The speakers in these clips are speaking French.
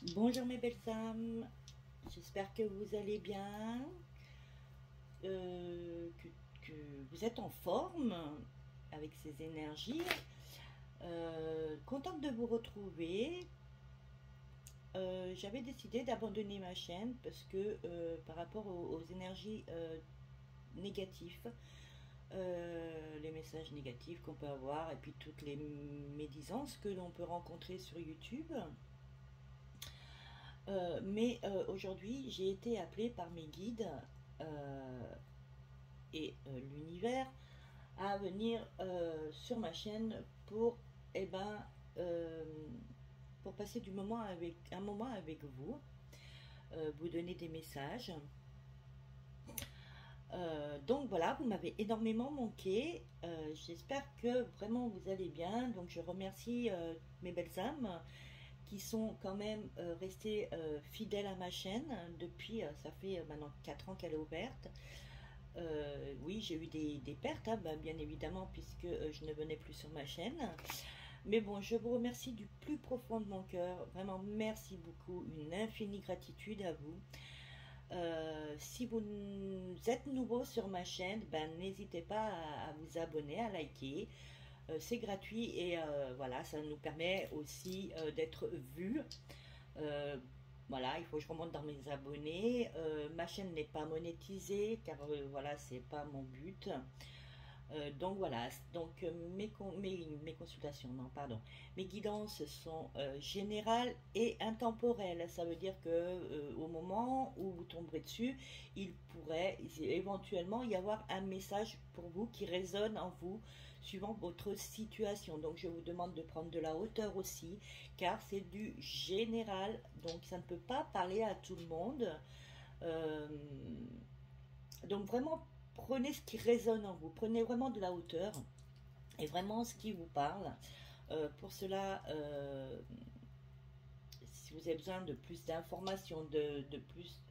Bonjour mes belles âmes, j'espère que vous allez bien, que vous êtes en forme avec ces énergies. Contente de vous retrouver. J'avais décidé d'abandonner ma chaîne parce que par rapport aux énergies négatives, les messages négatifs qu'on peut avoir et puis toutes les médisances que l'on peut rencontrer sur YouTube. Mais aujourd'hui, j'ai été appelée par mes guides euh, et l'univers à venir sur ma chaîne pour, eh ben, euh, pour passer un moment avec vous, vous donner des messages. Donc voilà, vous m'avez énormément manqué. J'espère que vraiment vous allez bien. Donc je remercie mes belles âmes qui sont quand même restés fidèles à ma chaîne depuis, ça fait maintenant 4 ans qu'elle est ouverte. Oui, j'ai eu des pertes, hein, ben, bien évidemment, puisque je ne venais plus sur ma chaîne. Mais bon, je vous remercie du plus profond de mon cœur. Vraiment, merci beaucoup. Une infinie gratitude à vous. Si vous êtes nouveau sur ma chaîne, ben, n'hésitez pas à vous abonner, à liker. C'est gratuit et voilà, ça nous permet aussi d'être vus. Euh, voilà, il faut que je remonte dans mes abonnés. Ma chaîne n'est pas monétisée car voilà, c'est pas mon but. Donc voilà, donc mes consultations, non, pardon, mes guidances sont générales et intemporelles. Ça veut dire que au moment où vous tomberez dessus, il pourrait éventuellement y avoir un message pour vous qui résonne en vous suivant votre situation. Donc je vous demande de prendre de la hauteur aussi, car c'est du général, donc ça ne peut pas parler à tout le monde. Euh, donc vraiment, prenez ce qui résonne en vous, prenez vraiment de la hauteur et vraiment ce qui vous parle. Pour cela, si vous avez besoin de plus d'informations, de plus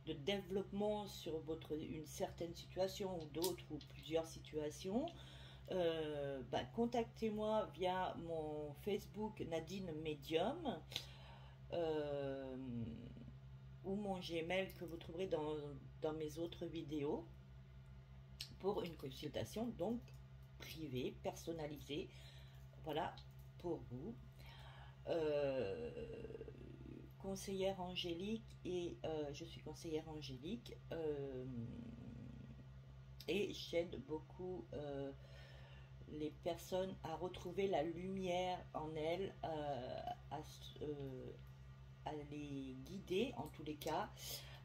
de développement sur une certaine situation ou d'autres ou plusieurs situations, bah, contactez-moi via mon Facebook Nadine Medium. Euh, ou mon Gmail que vous trouverez dans mes autres vidéos pour une consultation donc privée, personnalisée, voilà, pour vous. Euh, Conseillère angélique et je suis conseillère angélique et j'aide beaucoup les personnes à retrouver la lumière en elles, à, euh, à les guider en tous les cas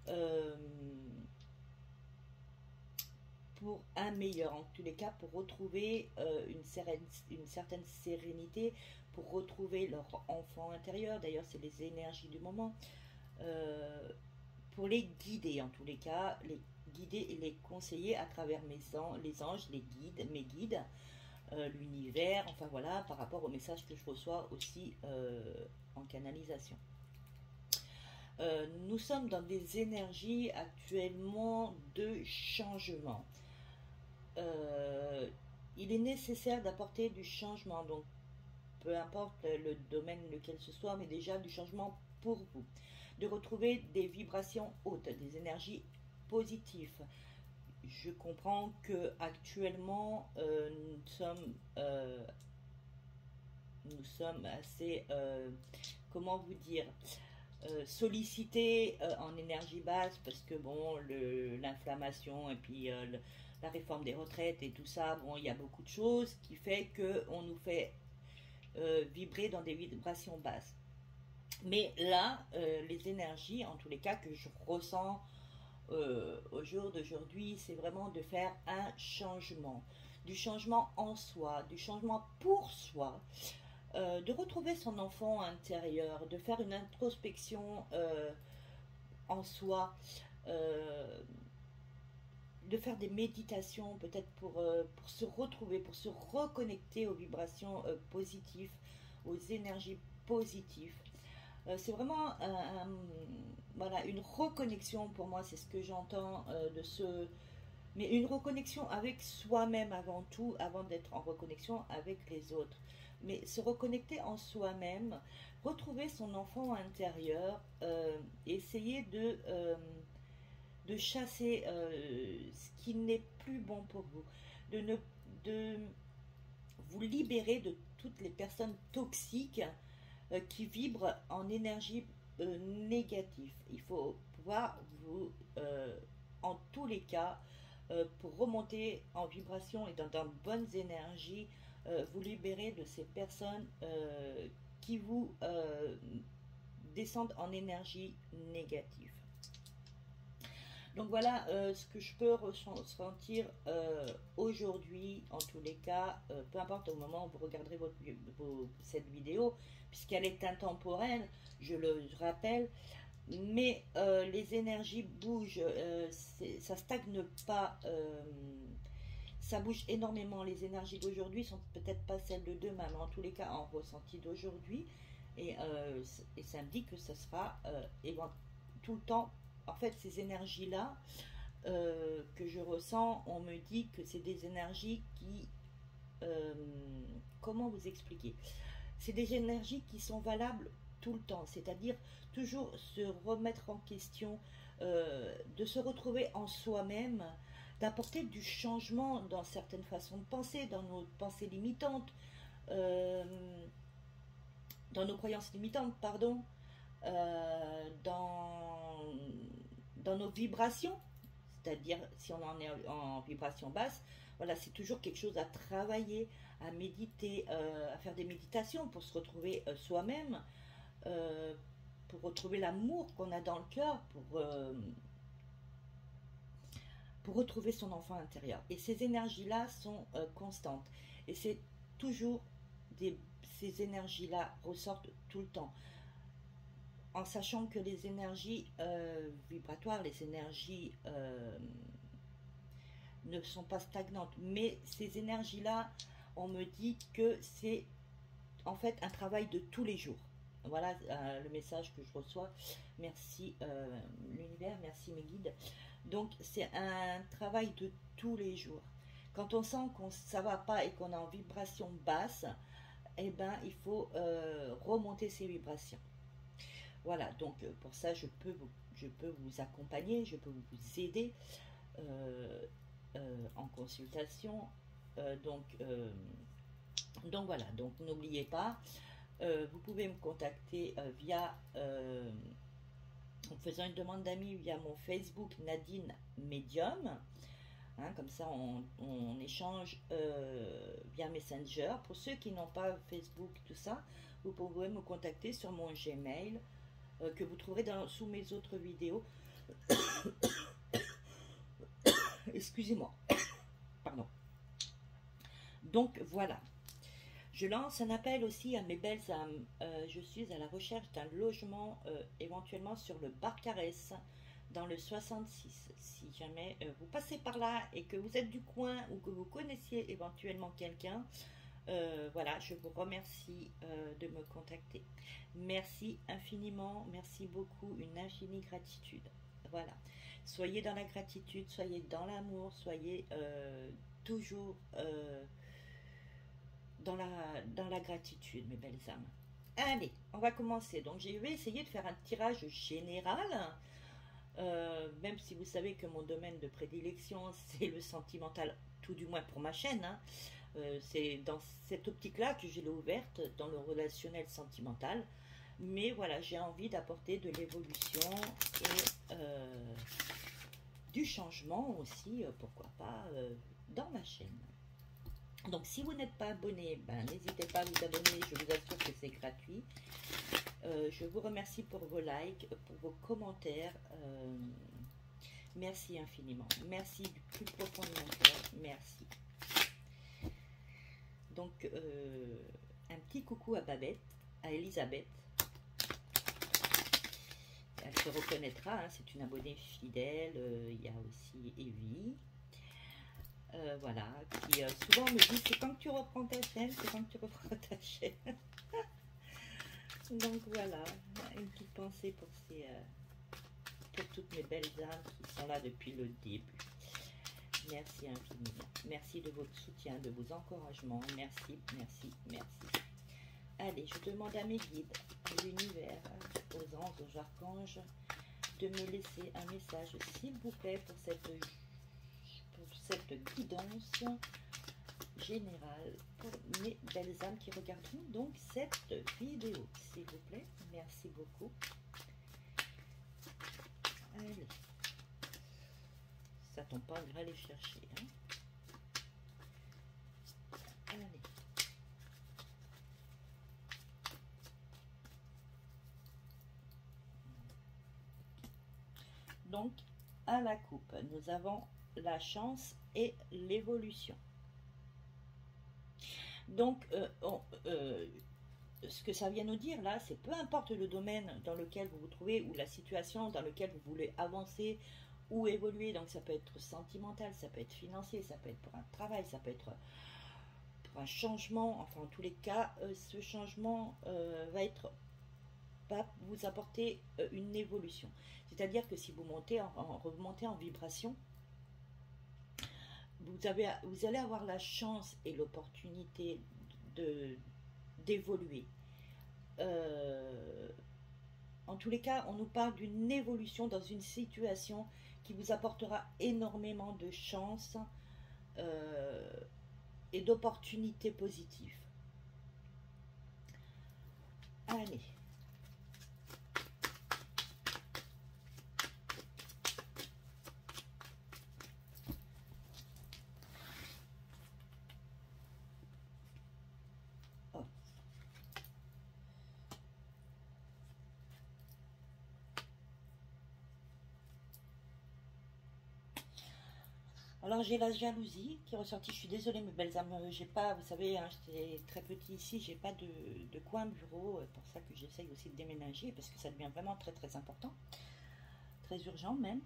euh, pour un meilleur, en tous les cas pour retrouver une certaine sérénité, pour retrouver leur enfant intérieur. D'ailleurs, c'est les énergies du moment. Euh, pour les guider, en tous les cas, les guider et les conseiller à travers les anges, les guides, mes guides, l'univers, enfin voilà, par rapport aux messages que je reçois aussi en canalisation. Nous sommes dans des énergies actuellement de changement. Euh, il est nécessaire d'apporter du changement, donc peu importe le domaine lequel ce soit, mais déjà du changement pour vous. De retrouver des vibrations hautes, des énergies positives. Je comprends que actuellement nous sommes assez, comment vous dire, sollicité en énergie basse parce que bon, l'inflammation et puis la réforme des retraites et tout ça, bon, il y a beaucoup de choses qui fait que on nous fait vibrer dans des vibrations basses. Mais là, les énergies, en tous les cas, que je ressens au jour d'aujourd'hui, c'est vraiment de faire un changement. Du changement en soi, du changement pour soi, de retrouver son enfant intérieur, de faire une introspection en soi, euh, de faire des méditations peut-être pour se retrouver, pour se reconnecter aux vibrations positives, aux énergies positives. C'est vraiment voilà, une reconnexion pour moi, c'est ce que j'entends de ce... Mais une reconnexion avec soi-même avant tout, avant d'être en reconnexion avec les autres. mais se reconnecter en soi-même, retrouver son enfant intérieur, essayer de chasser ce qui n'est plus bon pour vous, de, ne, de vous libérer de toutes les personnes toxiques qui vibrent en énergie négative. Il faut pouvoir vous, en tous les cas, pour remonter en vibration et dans de bonnes énergies, vous libérer de ces personnes qui vous descendent en énergie négative. Donc voilà ce que je peux ressentir aujourd'hui, en tous les cas, peu importe au moment où vous regarderez cette vidéo, puisqu'elle est intemporelle, je le rappelle, mais les énergies bougent, ça stagne pas, ça bouge énormément. Les énergies d'aujourd'hui sont peut-être pas celles de demain, mais en tous les cas en ressenti d'aujourd'hui, et ça me dit que ça sera tout le temps. En fait, ces énergies-là que je ressens, on me dit que c'est des énergies qui... comment vous expliquer? C'est des énergies qui sont valables tout le temps, c'est-à-dire toujours se remettre en question, de se retrouver en soi-même, d'apporter du changement dans certaines façons de penser, dans nos pensées limitantes, euh, dans nos croyances limitantes, pardon, dans nos vibrations, c'est-à-dire si on en est en vibration basse, voilà, c'est toujours quelque chose à travailler, à méditer, à faire des méditations pour se retrouver soi-même, pour retrouver l'amour qu'on a dans le cœur, pour retrouver son enfant intérieur. Et ces énergies-là sont constantes. Et c'est toujours ces énergies-là ressortent tout le temps. En sachant que les énergies vibratoires, les énergies ne sont pas stagnantes. Mais ces énergies-là, on me dit que c'est en fait un travail de tous les jours. Voilà le message que je reçois. Merci l'univers, merci mes guides. Donc c'est un travail de tous les jours. Quand on sent que ça va pas et qu'on est en vibration basse, eh ben il faut remonter ses vibrations. Voilà, donc pour ça je peux vous accompagner, je peux vous aider en consultation. Donc voilà, donc n'oubliez pas, vous pouvez me contacter via en faisant une demande d'amis via mon Facebook Nadine Medium. Hein, comme ça on échange via Messenger. Pour ceux qui n'ont pas Facebook, tout ça, vous pouvez me contacter sur mon Gmail que vous trouverez sous mes autres vidéos. Excusez-moi. Pardon. Donc voilà. Je lance un appel aussi à mes belles âmes. Je suis à la recherche d'un logement éventuellement sur le Barcarès dans le 66. Si jamais vous passez par là et que vous êtes du coin ou que vous connaissiez éventuellement quelqu'un, voilà, je vous remercie de me contacter. Merci infiniment, merci beaucoup, une infinie gratitude. Voilà, soyez dans la gratitude, soyez dans l'amour, soyez toujours dans la gratitude, mes belles âmes. Allez, on va commencer. Donc, je vais essayer de faire un tirage général, même si vous savez que mon domaine de prédilection, c'est le sentimental, tout du moins pour ma chaîne. Hein. C'est dans cette optique-là que je l'ai ouverte, dans le relationnel sentimental. Mais voilà, j'ai envie d'apporter de l'évolution et du changement aussi, pourquoi pas, dans ma chaîne. Donc si vous n'êtes pas abonné, ben, n'hésitez pas à vous abonner, je vous assure que c'est gratuit. Je vous remercie pour vos likes, pour vos commentaires. Merci infiniment. Merci du plus profond de mon cœur. Merci. Donc un petit coucou à Babette, à Elisabeth. Elle se reconnaîtra, hein, c'est une abonnée fidèle. Il y a aussi Evie. Voilà, qui souvent me dit c'est quand que tu reprends ta chaîne, c'est quand que tu reprends ta chaîne. Donc voilà, une petite pensée pour toutes mes belles âmes qui sont là depuis le début. Merci infiniment. Merci de votre soutien, de vos encouragements. Merci, merci, merci. Allez, je demande à mes guides, à l'univers, aux anges, aux archanges, de me laisser un message, s'il vous plaît, pour cette guidance générale pour mes belles âmes qui regarderont donc cette vidéo, s'il vous plaît. Merci beaucoup. Allez, ça tombe pas, on va aller chercher. Hein. Allez. Donc, à la coupe, nous avons la chance et l'évolution. Donc, ce que ça vient nous dire là, c'est peu importe le domaine dans lequel vous vous trouvez ou la situation dans laquelle vous voulez avancer ou évoluer. Donc, ça peut être sentimental, ça peut être financier, ça peut être pour un travail, ça peut être pour un changement. Enfin, en tous les cas, ce changement va vous apporter une évolution. C'est-à-dire que si vous remontez en vibration, vous allez avoir la chance et l'opportunité d'évoluer. En tous les cas, on nous parle d'une évolution dans une situation qui vous apportera énormément de chance et d'opportunités positives. Allez. Alors j'ai la jalousie qui est ressortie. Je suis désolée mes belles âmes, j'ai pas, vous savez, hein, j'étais très petit ici, j'ai pas de coin bureau, pour ça que j'essaye aussi de déménager parce que ça devient vraiment très très important, très urgent même.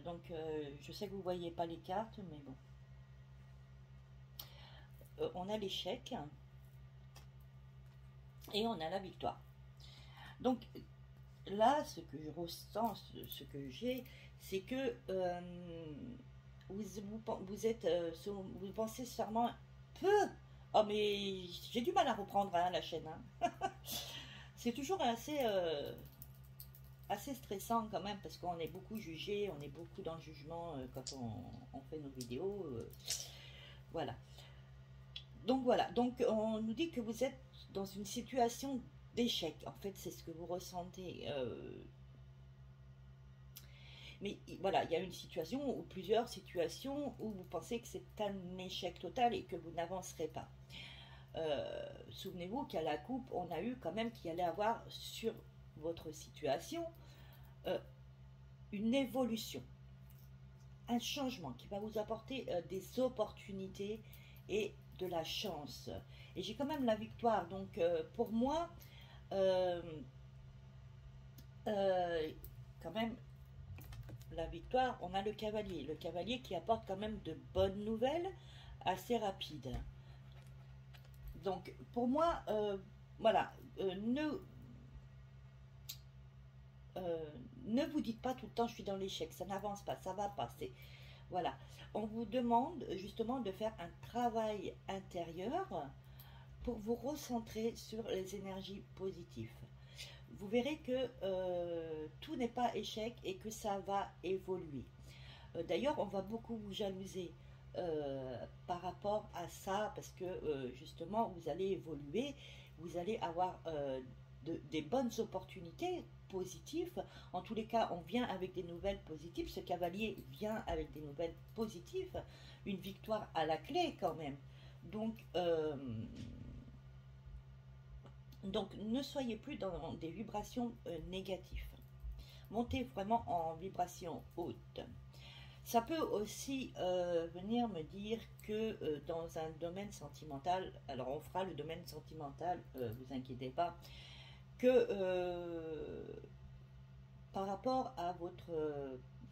Donc je sais que vous voyez pas les cartes, mais bon. On a l'échec et on a la victoire. Donc là, ce que je ressens, ce que j'ai, c'est que vous pensez sûrement peu. Oh mais j'ai du mal à reprendre hein, la chaîne. Hein. C'est toujours assez stressant quand même parce qu'on est beaucoup jugé, on est beaucoup dans le jugement quand on fait nos vidéos. Voilà. Donc voilà, donc on nous dit que vous êtes dans une situation d'échec. En fait, c'est ce que vous ressentez. Mais voilà, il y a une situation ou plusieurs situations où vous pensez que c'est un échec total et que vous n'avancerez pas. Souvenez-vous qu'à la coupe, on a eu quand même qu'il allait avoir sur votre situation une évolution, un changement qui va vous apporter des opportunités et de la chance. Et j'ai quand même la victoire. Donc pour moi, quand même, la victoire, on a le cavalier qui apporte quand même de bonnes nouvelles assez rapides. Donc pour moi, voilà, ne vous dites pas tout le temps je suis dans l'échec, ça n'avance pas, ça va passer. Voilà, on vous demande justement de faire un travail intérieur pour vous recentrer sur les énergies positives. Vous verrez que tout n'est pas échec et que ça va évoluer. D'ailleurs, on va beaucoup vous jalouser par rapport à ça parce que justement, vous allez évoluer, vous allez avoir des bonnes opportunités positives. En tous les cas, on vient avec des nouvelles positives. Ce cavalier vient avec des nouvelles positives. Une victoire à la clé quand même. Donc, ne soyez plus dans des vibrations négatives. Montez vraiment en vibration haute. Ça peut aussi venir me dire que dans un domaine sentimental, alors on fera le domaine sentimental, vous inquiétez pas, que par rapport à votre...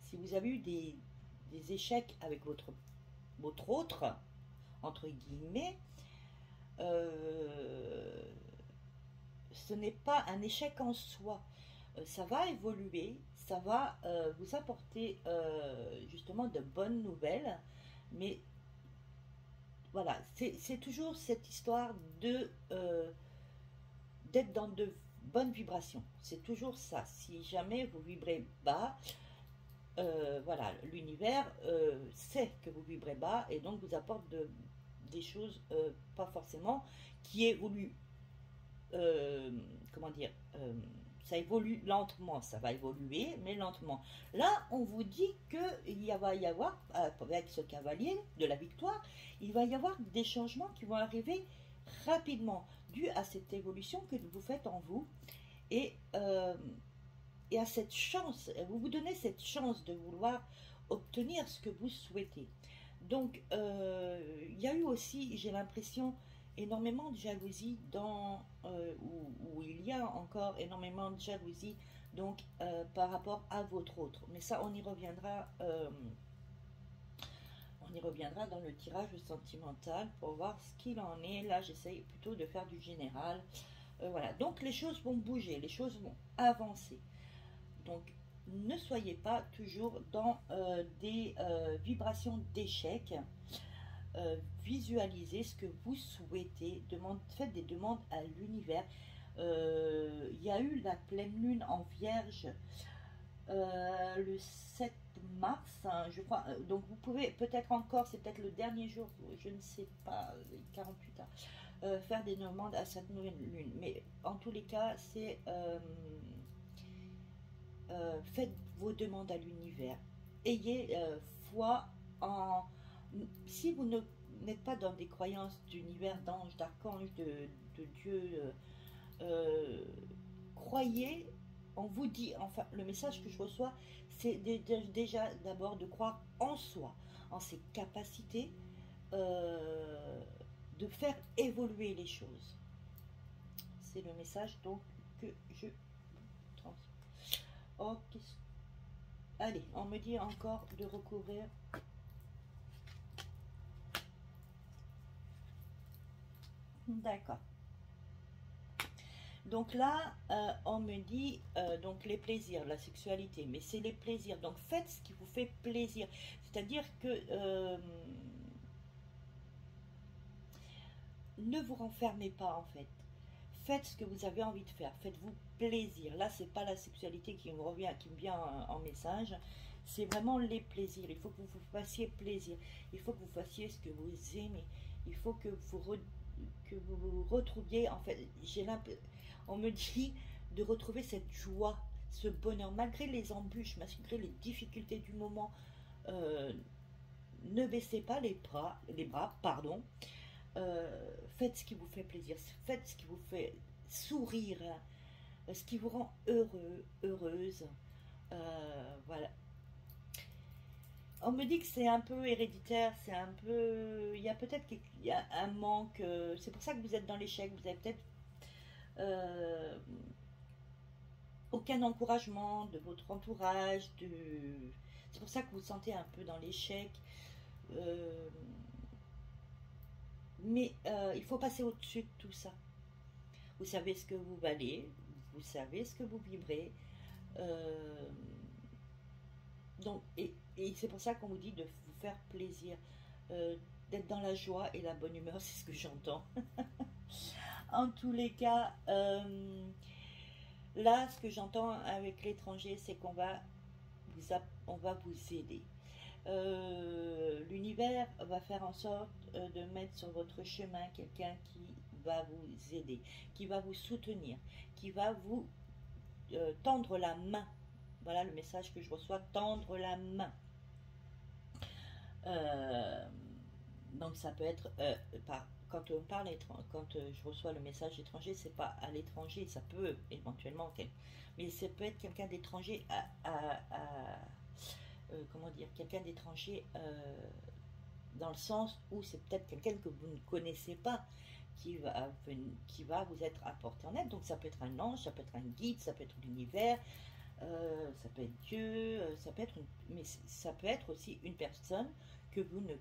si vous avez eu des échecs avec votre autre, entre guillemets, ce n'est pas un échec en soi. Ça va évoluer, ça va vous apporter justement de bonnes nouvelles, mais voilà, c'est toujours cette histoire de d'être dans de bonnes vibrations. C'est toujours ça. Si jamais vous vibrez bas, voilà, l'univers sait que vous vibrez bas et donc vous apporte des choses pas forcément qui évoluent. Comment dire, ça évolue lentement, ça va évoluer, mais lentement. Là, on vous dit qu'il va y avoir, avec ce cavalier de la victoire, il va y avoir des changements qui vont arriver rapidement, dû à cette évolution que vous faites en vous, et, euh, et à cette chance, vous vous donnez cette chance de vouloir obtenir ce que vous souhaitez. Donc, il y a eu aussi, j'ai l'impression, énormément de jalousie où il y a encore énormément de jalousie donc par rapport à votre autre. Mais ça, on y reviendra dans le tirage sentimental pour voir ce qu'il en est. Là, j'essaye plutôt de faire du général. Voilà, donc les choses vont bouger, les choses vont avancer. Donc, ne soyez pas toujours dans des vibrations d'échec. Visualisez ce que vous souhaitez, faites des demandes à l'univers. Il y a eu la pleine lune en Vierge le 7 mars, hein, je crois. Donc vous pouvez peut-être encore, c'est peut-être le dernier jour, je ne sais pas, 48 heures, faire des demandes à cette nouvelle lune. Mais en tous les cas, faites vos demandes à l'univers. Ayez foi en... Si vous n'êtes pas dans des croyances d'univers, d'anges, d'archanges, de Dieu, croyez, on vous dit, enfin, le message que je reçois, c'est déjà d'abord de croire en soi, en ses capacités de faire évoluer les choses. C'est le message donc que je transmets. Oh, allez, on me dit encore de recouvrir. D'accord. Donc là, on me dit donc les plaisirs, la sexualité, mais c'est les plaisirs. Donc faites ce qui vous fait plaisir. C'est-à-dire que ne vous renfermez pas en fait. Faites ce que vous avez envie de faire. Faites-vous plaisir. Là, c'est pas la sexualité qui me revient, qui me vient en message. C'est vraiment les plaisirs. Il faut que vous vous fassiez plaisir. Il faut que vous fassiez ce que vous aimez. Il faut que vous retrouviez, en fait, on me dit de retrouver cette joie, ce bonheur, malgré les embûches, malgré les difficultés du moment. Ne baissez pas les bras, pardon. Faites ce qui vous fait plaisir, faites ce qui vous fait sourire, ce qui vous rend heureux, heureuse. Voilà. On me dit que c'est un peu héréditaire, c'est un peu... Il y a peut-être qu'il y a un manque, c'est pour ça que vous êtes dans l'échec, vous avez peut-être aucun encouragement de votre entourage, c'est pour ça que vous vous sentez un peu dans l'échec. Mais il faut passer au-dessus de tout ça. Vous savez ce que vous valez, vous savez ce que vous vibrez. Donc, et c'est pour ça qu'on vous dit de vous faire plaisir, d'être dans la joie et la bonne humeur, c'est ce que j'entends. En tous les cas, là, ce que j'entends avec l'étranger, c'est qu'on va vous aider. L'univers va faire en sorte de mettre sur votre chemin quelqu'un qui va vous aider, qui va vous soutenir, qui va vous tendre la main. Voilà le message que je reçois, tendre la main. Donc ça peut être quand on parle quand je reçois le message étranger, c'est pas à l'étranger, ça peut éventuellement, mais ça peut être quelqu'un d'étranger comment dire, quelqu'un d'étranger dans le sens où c'est peut-être quelqu'un que vous ne connaissez pas qui va vous être apporté en aide. Donc ça peut être un ange, ça peut être un guide, ça peut être l'univers, ça peut être Dieu, mais ça peut être aussi une personne que vous ne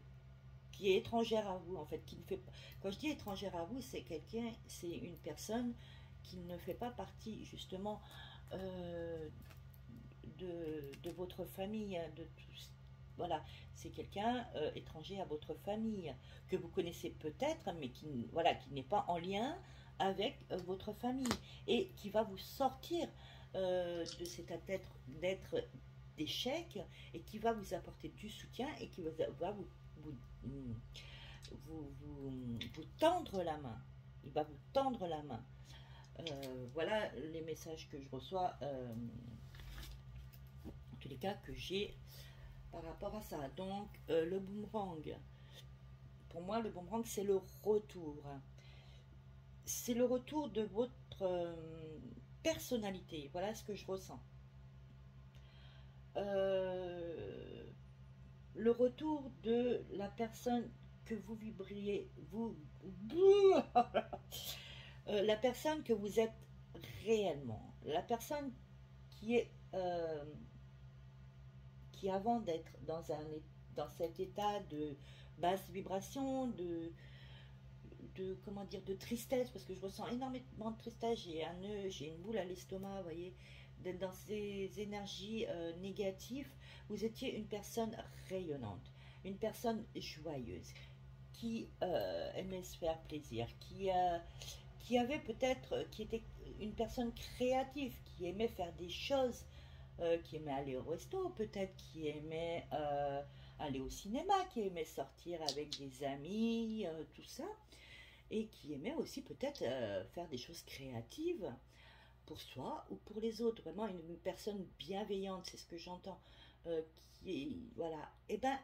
qui est étrangère à vous en fait, qui ne fait pas. Quand je dis étrangère à vous, c'est une personne qui ne fait pas partie justement de votre famille, de tous. Voilà, c'est quelqu'un étranger à votre famille que vous connaissez peut-être, mais qui n'est pas en lien avec votre famille et qui va vous sortir de cet état d'être d'échec et qui va vous apporter du soutien et qui va vous, vous tendre la main. Il va vous tendre la main. Voilà les messages que je reçois, en tous les cas que j'ai par rapport à ça. Donc le boomerang, pour moi le boomerang c'est le retour. C'est le retour de votre personnalité. Voilà ce que je ressens. Le retour de la personne que vous vibriez, la personne que vous êtes réellement, la personne qui est qui avant d'être dans cet état de basse vibration, comment dire, de tristesse, parce que je ressens énormément de tristesse, j'ai un nœud, j'ai une boule à l'estomac, vous voyez, d'être dans ces énergies négatives. Vous étiez une personne rayonnante, une personne joyeuse, qui aimait se faire plaisir, qui avait peut-être, qui était une personne créative, qui aimait faire des choses, qui aimait aller au resto, peut-être qui aimait aller au cinéma, qui aimait sortir avec des amis, tout ça, et qui aimait aussi peut-être faire des choses créatives pour soi ou pour les autres. Vraiment une personne bienveillante, c'est ce que j'entends. Voilà. Et ben,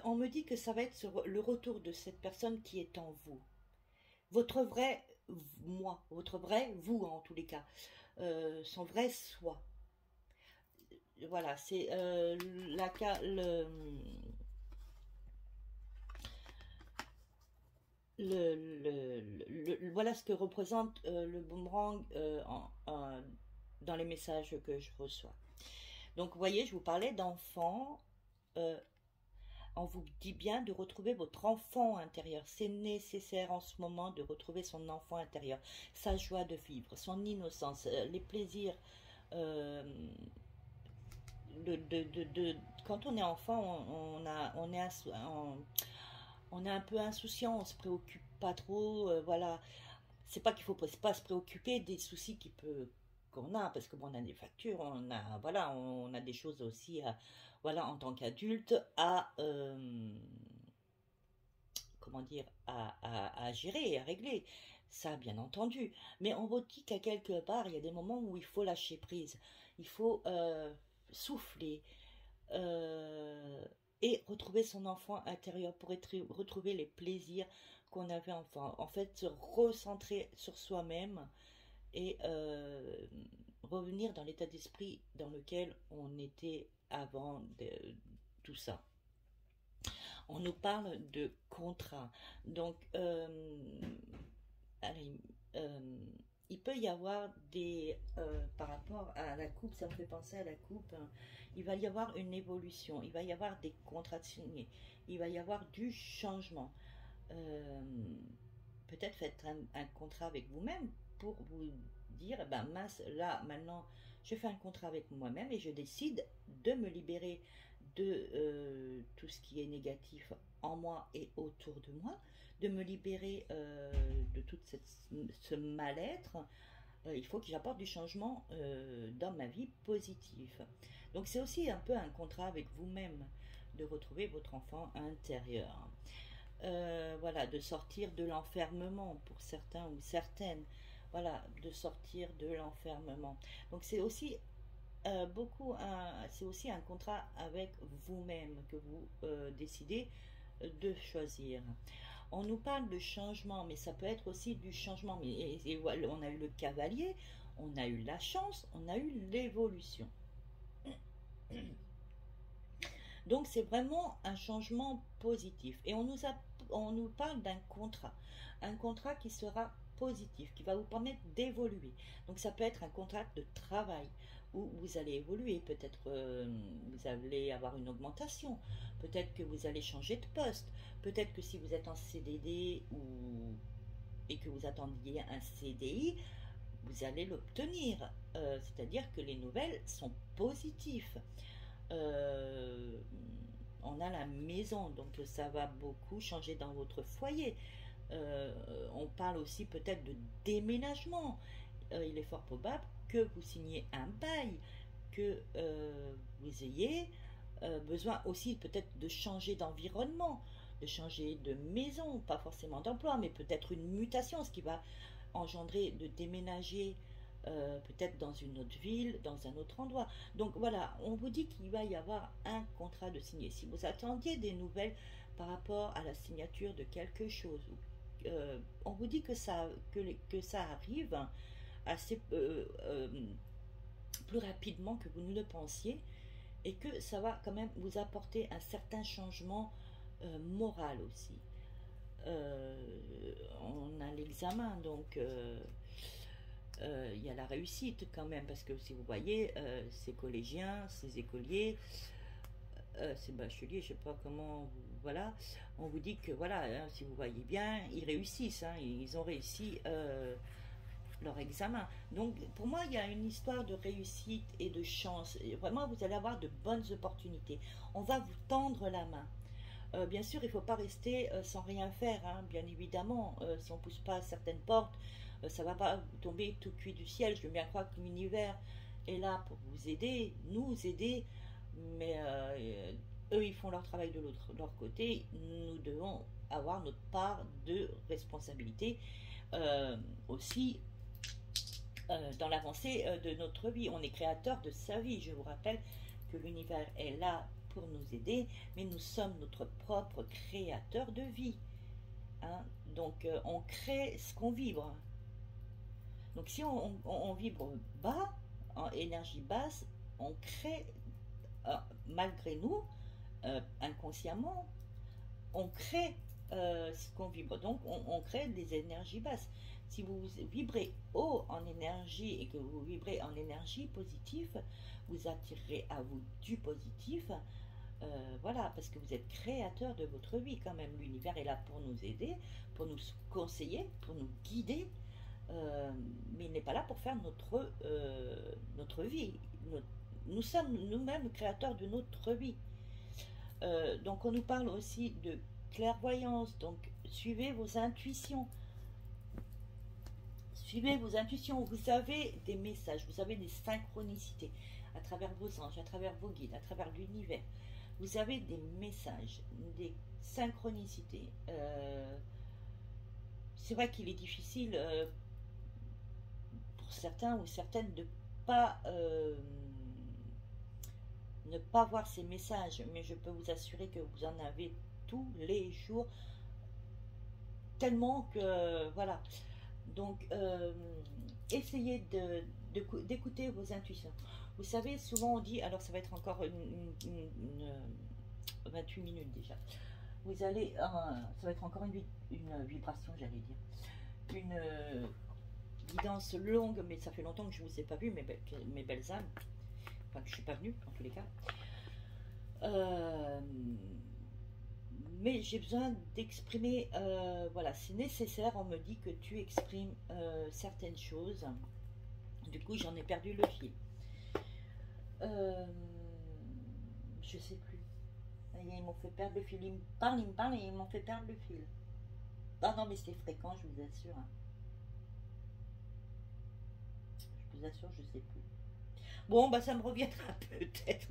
on me dit que ça va être le retour de cette personne qui est en vous. Votre vrai moi, votre vrai vous en tous les cas, son vrai soi. Voilà, c'est voilà ce que représente le boomerang dans les messages que je reçois. Donc, vous voyez, je vous parlais d'enfants. On vous dit bien de retrouver votre enfant intérieur. C'est nécessaire en ce moment de retrouver son enfant intérieur, sa joie de vivre, son innocence, les plaisirs. Quand on est enfant, on est un peu insouciant, on se préoccupe pas trop. Voilà, c'est pas qu'il faut pas se préoccuper des soucis qu'on a, parce que bon, on a des factures, on a des choses aussi voilà, en tant qu'adulte comment dire, à gérer, à régler. Ça, bien entendu. Mais on vous dit qu'à quelque part, il y a des moments où il faut lâcher prise. Il faut souffler et retrouver son enfant intérieur pour retrouver les plaisirs qu'on avait enfant. En fait, se recentrer sur soi-même et revenir dans l'état d'esprit dans lequel on était avant tout ça. On nous parle de contrat. Donc, allez, il peut y avoir par rapport à la coupe, ça me fait penser à la coupe, hein, il va y avoir une évolution, il va y avoir des contrats signés, il va y avoir du changement. Peut-être faites un contrat avec vous-même pour vous dire, eh ben mince, là, maintenant, je fais un contrat avec moi-même et je décide de me libérer de tout ce qui est négatif en moi et autour de moi, de me libérer de tout ce mal-être. Il faut que j'apporte du changement dans ma vie positive. Donc c'est aussi un peu un contrat avec vous-même, de retrouver votre enfant intérieur. Voilà, de sortir de l'enfermement pour certains ou certaines. Voilà, de sortir de l'enfermement. Donc c'est aussi c'est aussi un contrat avec vous-même que vous décidez de choisir. On nous parle de changement, mais ça peut être aussi du changement. Et voilà, on a eu le cavalier, on a eu la chance, on a eu l'évolution. Donc c'est vraiment un changement positif. Et on nous parle d'un contrat. Un contrat qui sera positif, qui va vous permettre d'évoluer. Donc ça peut être un contrat de travail où vous allez évoluer. Peut-être vous allez avoir une augmentation. Peut-être que vous allez changer de poste. Peut-être que si vous êtes en CDD et que vous attendiez un CDI, vous allez l'obtenir. C'est-à-dire que les nouvelles sont positives. On a la maison, donc ça va beaucoup changer dans votre foyer. On parle aussi peut-être de déménagement. Il est fort probable que vous signiez un bail, que vous ayez besoin aussi peut-être de changer d'environnement, de changer de maison, pas forcément d'emploi, mais peut-être une mutation, ce qui va engendrer de déménager peut-être dans une autre ville, dans un autre endroit. Donc voilà, on vous dit qu'il va y avoir un contrat de signé. Si vous attendiez des nouvelles par rapport à la signature de quelque chose, on vous dit que ça arrive assez plus rapidement que vous ne le pensiez et que ça va quand même vous apporter un certain changement moral aussi. On a l'examen, donc il y a la réussite quand même, parce que si vous voyez, ces collégiens, ces écoliers, ces bacheliers, je sais pas comment, voilà, on vous dit que voilà, hein, si vous voyez bien, ils réussissent, hein, ils ont réussi leur examen. Donc pour moi, il y a une histoire de réussite et de chance. Et vraiment, vous allez avoir de bonnes opportunités. On va vous tendre la main. Bien sûr, il ne faut pas rester sans rien faire, hein, bien évidemment. Si on ne pousse pas certaines portes, ça ne va pas vous tomber tout cuit du ciel. Je veux bien croire que l'univers est là pour vous aider, nous aider, mais eux, ils font leur travail de leur côté. Nous devons avoir notre part de responsabilité aussi dans l'avancée de notre vie. On est créateur de sa vie. Je vous rappelle que l'univers est là pour nous aider, mais nous sommes notre propre créateur de vie. Hein? Donc on crée ce qu'on vibre. Donc si on vibre bas, en énergie basse, on crée, malgré nous, inconsciemment, on crée ce qu'on vibre. Donc on crée des énergies basses. Si vous vibrez haut en énergie et que vous vibrez en énergie positive, vous attirerez à vous du positif. Voilà, parce que vous êtes créateur de votre vie quand même. L'univers est là pour nous aider, pour nous conseiller, pour nous guider, mais il n'est pas là pour faire notre vie. Nous sommes nous-mêmes créateurs de notre vie. Donc on nous parle aussi de clairvoyance, donc suivez vos intuitions. Suivez vos intuitions, vous avez des messages, vous avez des synchronicités à travers vos anges, à travers vos guides, à travers l'univers. Vous avez des messages, des synchronicités. C'est vrai qu'il est difficile pour certains ou certaines de pas ne pas voir ces messages, mais je peux vous assurer que vous en avez tous les jours, tellement que voilà. Donc essayez d'écouter vos intuitions. Vous savez, souvent on dit, alors ça va être encore une 28 minutes déjà. Vous allez, ça va être encore une vibration, j'allais dire. Une guidance longue, mais ça fait longtemps que je ne vous ai pas vu, mes belles âmes. Enfin, que je ne suis pas venue, en tous les cas. Mais j'ai besoin d'exprimer, voilà, c'est nécessaire, on me dit que tu exprimes certaines choses. Du coup, j'en ai perdu le fil. Je sais plus. Ils m'ont fait perdre le fil. Ils me parlent et ils m'ont fait perdre le fil. Ah non, mais c'est fréquent, je vous assure. Hein. Je vous assure, je sais plus. Bon, bah ça me reviendra peut-être,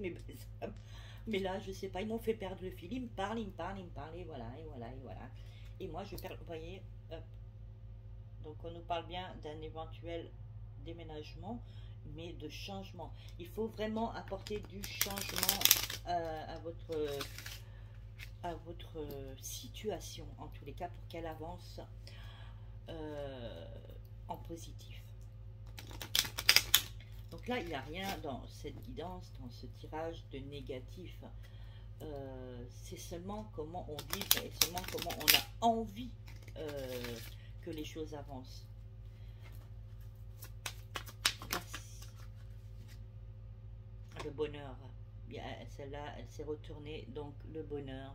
mais là, je sais pas. Ils m'ont fait perdre le fil. Ils me parlent, et voilà, et voilà, et voilà. Et moi, je perds. Vous voyez, hop. Donc, on nous parle bien d'un éventuel déménagement, mais de changement. Il faut vraiment apporter du changement à votre situation, en tous les cas, pour qu'elle avance en positif. Donc là, il n'y a rien dans cette guidance, dans ce tirage de négatif. C'est seulement comment on vit et seulement comment on a envie que les choses avancent. Le bonheur. Celle-là, elle s'est retournée. Donc le bonheur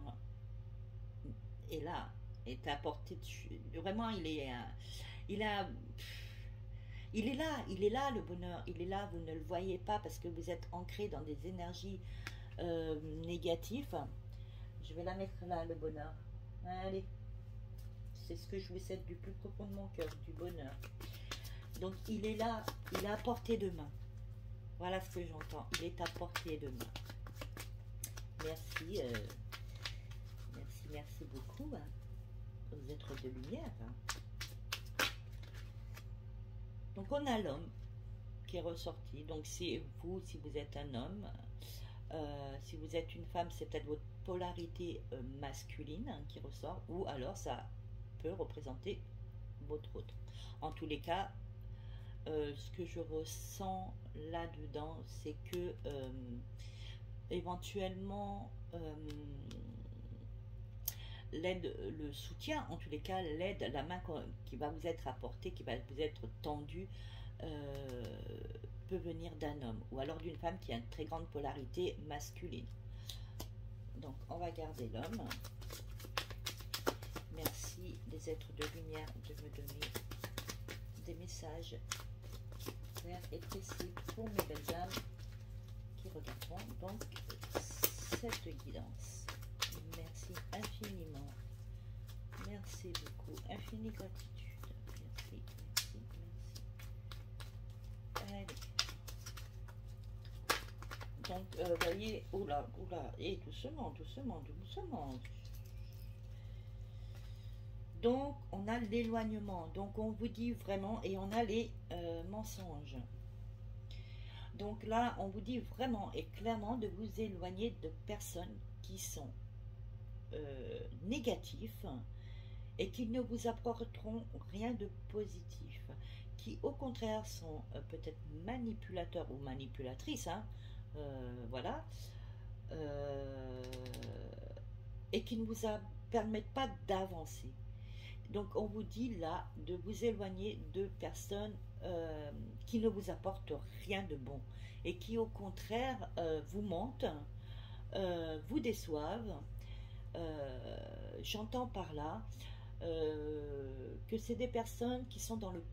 est là, est à portée de... Vraiment, il est là, le bonheur. Il est là, vous ne le voyez pas parce que vous êtes ancré dans des énergies négatives. Je vais la mettre là, le bonheur. Allez, c'est ce que je vous souhaite du plus profond de mon cœur, du bonheur. Donc il est là, il est à portée de main. Voilà ce que j'entends, il est à portée de main. Merci, merci beaucoup hein, aux êtres de lumière. Hein. Donc on a l'homme qui est ressorti. Donc c'est vous, si vous êtes un homme, si vous êtes une femme, c'est peut-être votre polarité masculine hein, qui ressort, ou alors ça peut représenter votre autre. En tous les cas, ce que je ressens là-dedans, c'est que éventuellement l'aide, le soutien, en tous les cas l'aide, la main qui va vous être apportée, qui va vous être tendue, peut venir d'un homme ou alors d'une femme qui a une très grande polarité masculine. Donc on va garder l'homme. Merci des êtres de lumière de me donner des messages clairs et précis pour mes belles âmes qui regarderont donc cette guidance. Merci infiniment. Merci beaucoup. Infinie gratitude. Merci, merci, merci. Allez. Donc, vous voyez, oula, et doucement, doucement, doucement. Donc, on a l'éloignement. Donc, on vous dit vraiment, et on a les mensonges. Donc là, on vous dit vraiment et clairement de vous éloigner de personnes qui sont négatifs et qui ne vous apporteront rien de positif, qui au contraire sont peut-être manipulateurs ou manipulatrices, hein, voilà, et qui ne vous permettent pas d'avancer. Donc on vous dit là de vous éloigner de personnes qui ne vous apportent rien de bon et qui au contraire vous mentent, vous déçoivent. J'entends par là que c'est des personnes qui sont dans le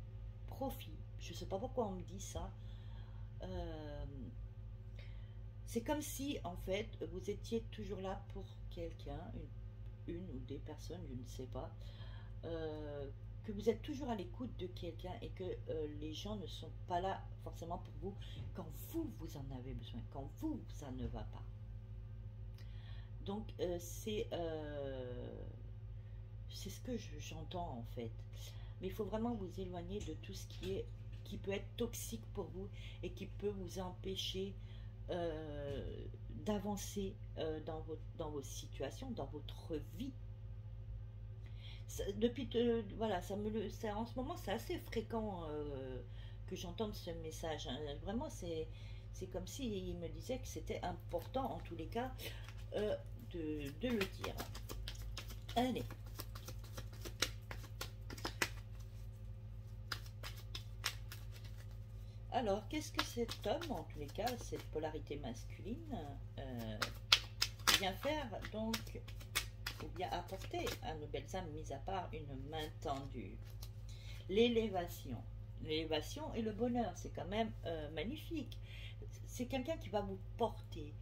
profit. Je ne sais pas pourquoi on me dit ça. C'est comme si en fait vous étiez toujours là pour quelqu'un, une ou des personnes, je ne sais pas, que vous êtes toujours à l'écoute de quelqu'un et que les gens ne sont pas là forcément pour vous quand vous en avez besoin, quand ça ne va pas. Donc c'est ce que j'entends en fait. Mais il faut vraiment vous éloigner de tout ce qui peut être toxique pour vous et qui peut vous empêcher d'avancer dans vos situations, dans votre vie. Depuis voilà, en ce moment c'est assez fréquent que j'entende ce message. Hein. Vraiment c'est comme s'il me disait que c'était important en tous les cas de le dire. Allez. Alors, qu'est-ce que cet homme, en tous les cas, cette polarité masculine, vient faire, donc, ou bien apporter à nos belles âmes, mis à part une main tendue? L'élévation. L'élévation et le bonheur, c'est quand même magnifique. C'est quelqu'un qui va vous porter,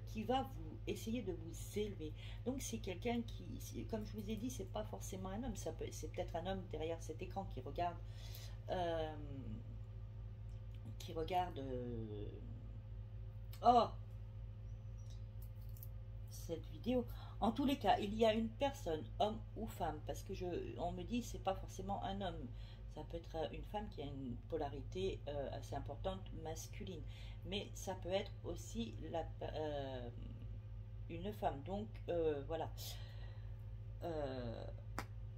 qui va vous essayer de vous élever. Donc c'est quelqu'un qui, comme je vous ai dit, c'est pas forcément un homme, c'est peut-être un homme derrière cet écran qui regarde oh, cette vidéo. En tous les cas, il y a une personne, homme ou femme, parce que on me dit c'est pas forcément un homme, ça peut être une femme qui a une polarité assez importante masculine, mais ça peut être aussi une femme. Donc voilà.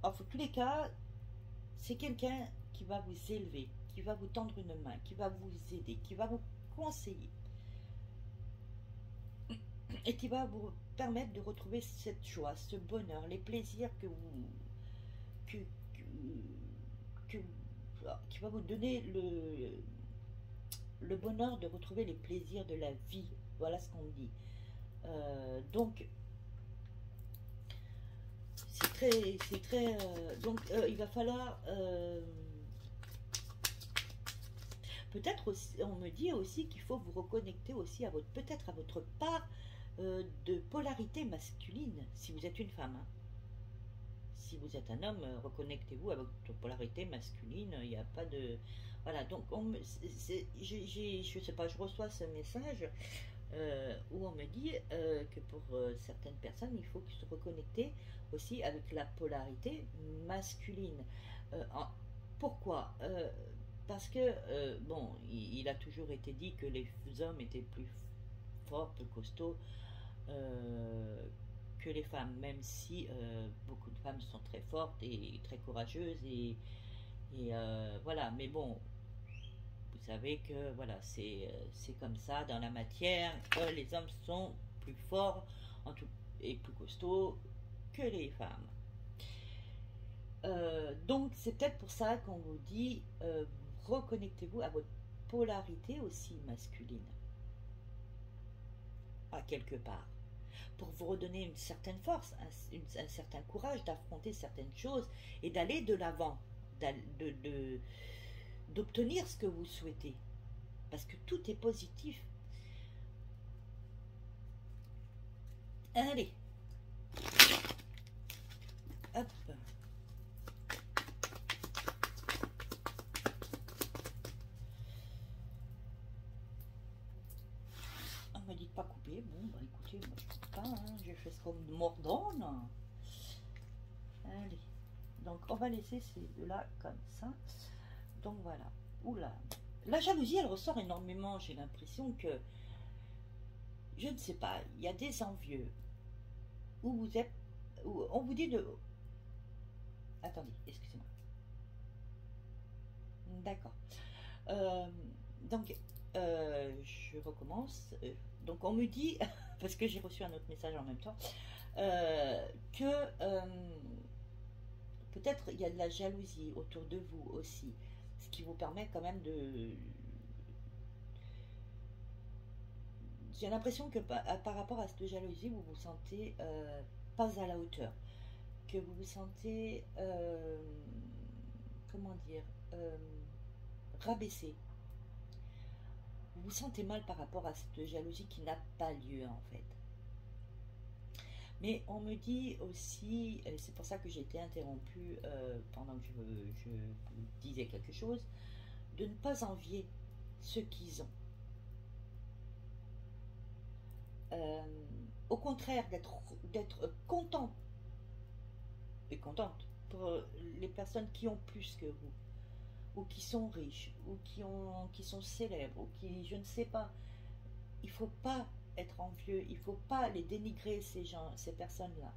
En tous les cas, c'est quelqu'un qui va vous élever, qui va vous tendre une main, qui va vous aider, qui va vous conseiller et qui va vous permettre de retrouver cette joie, ce bonheur, les plaisirs qui va vous donner le bonheur de retrouver les plaisirs de la vie. Voilà ce qu'on me dit. Donc c'est très donc il va falloir peut-être aussi, on me dit aussi qu'il faut vous reconnecter aussi à peut-être à votre part de polarité masculine, si vous êtes une femme. Hein. si vous êtes un homme, reconnectez-vous à votre polarité masculine. Il n'y a pas de... Voilà, donc je sais pas, je reçois ce message où on me dit que pour certaines personnes, il faut se reconnecter aussi avec la polarité masculine. Pourquoi parce que, bon, il a toujours été dit que les hommes étaient plus forts, plus costauds que les femmes, même si beaucoup de femmes sont très fortes et très courageuses voilà. Mais bon, vous savez que voilà, c'est comme ça dans la matière. Les hommes sont plus forts et plus costauds que les femmes. Donc c'est peut-être pour ça qu'on vous dit reconnectez-vous à votre polarité aussi masculine, à quelque part, pour vous redonner une certaine force, un certain courage d'affronter certaines choses et d'aller de l'avant, d'obtenir ce que vous souhaitez, parce que tout est positif. Allez, hop. Me dites pas couper, bon bah écoutez, moi je coupe pas, hein. Je fais ce qu'on me m'ordonne. Allez, donc on va laisser ces deux là comme ça. Donc voilà, oula, la jalousie elle ressort énormément, j'ai l'impression que, je ne sais pas, il y a des envieux, où vous êtes, où on vous dit de... Attendez, excusez-moi. D'accord. Donc, je recommence. Donc, on me dit, parce que j'ai reçu un autre message en même temps, que peut-être il y a de la jalousie autour de vous aussi, ce qui vous permet quand même de... J'ai l'impression que par rapport à cette jalousie, vous vous sentez pas à la hauteur, que vous vous sentez, comment dire, rabaissé. Vous vous sentez mal par rapport à cette jalousie qui n'a pas lieu en fait. Mais on me dit aussi, et c'est pour ça que j'ai été interrompue pendant que je vous disais quelque chose, de ne pas envier ce qu'ils ont. Au contraire, d'être content et contente pour les personnes qui ont plus que vous, ou qui sont riches, ou qui sont célèbres, ou qui, je ne sais pas. Il faut pas être envieux, il faut pas les dénigrer, ces personnes-là.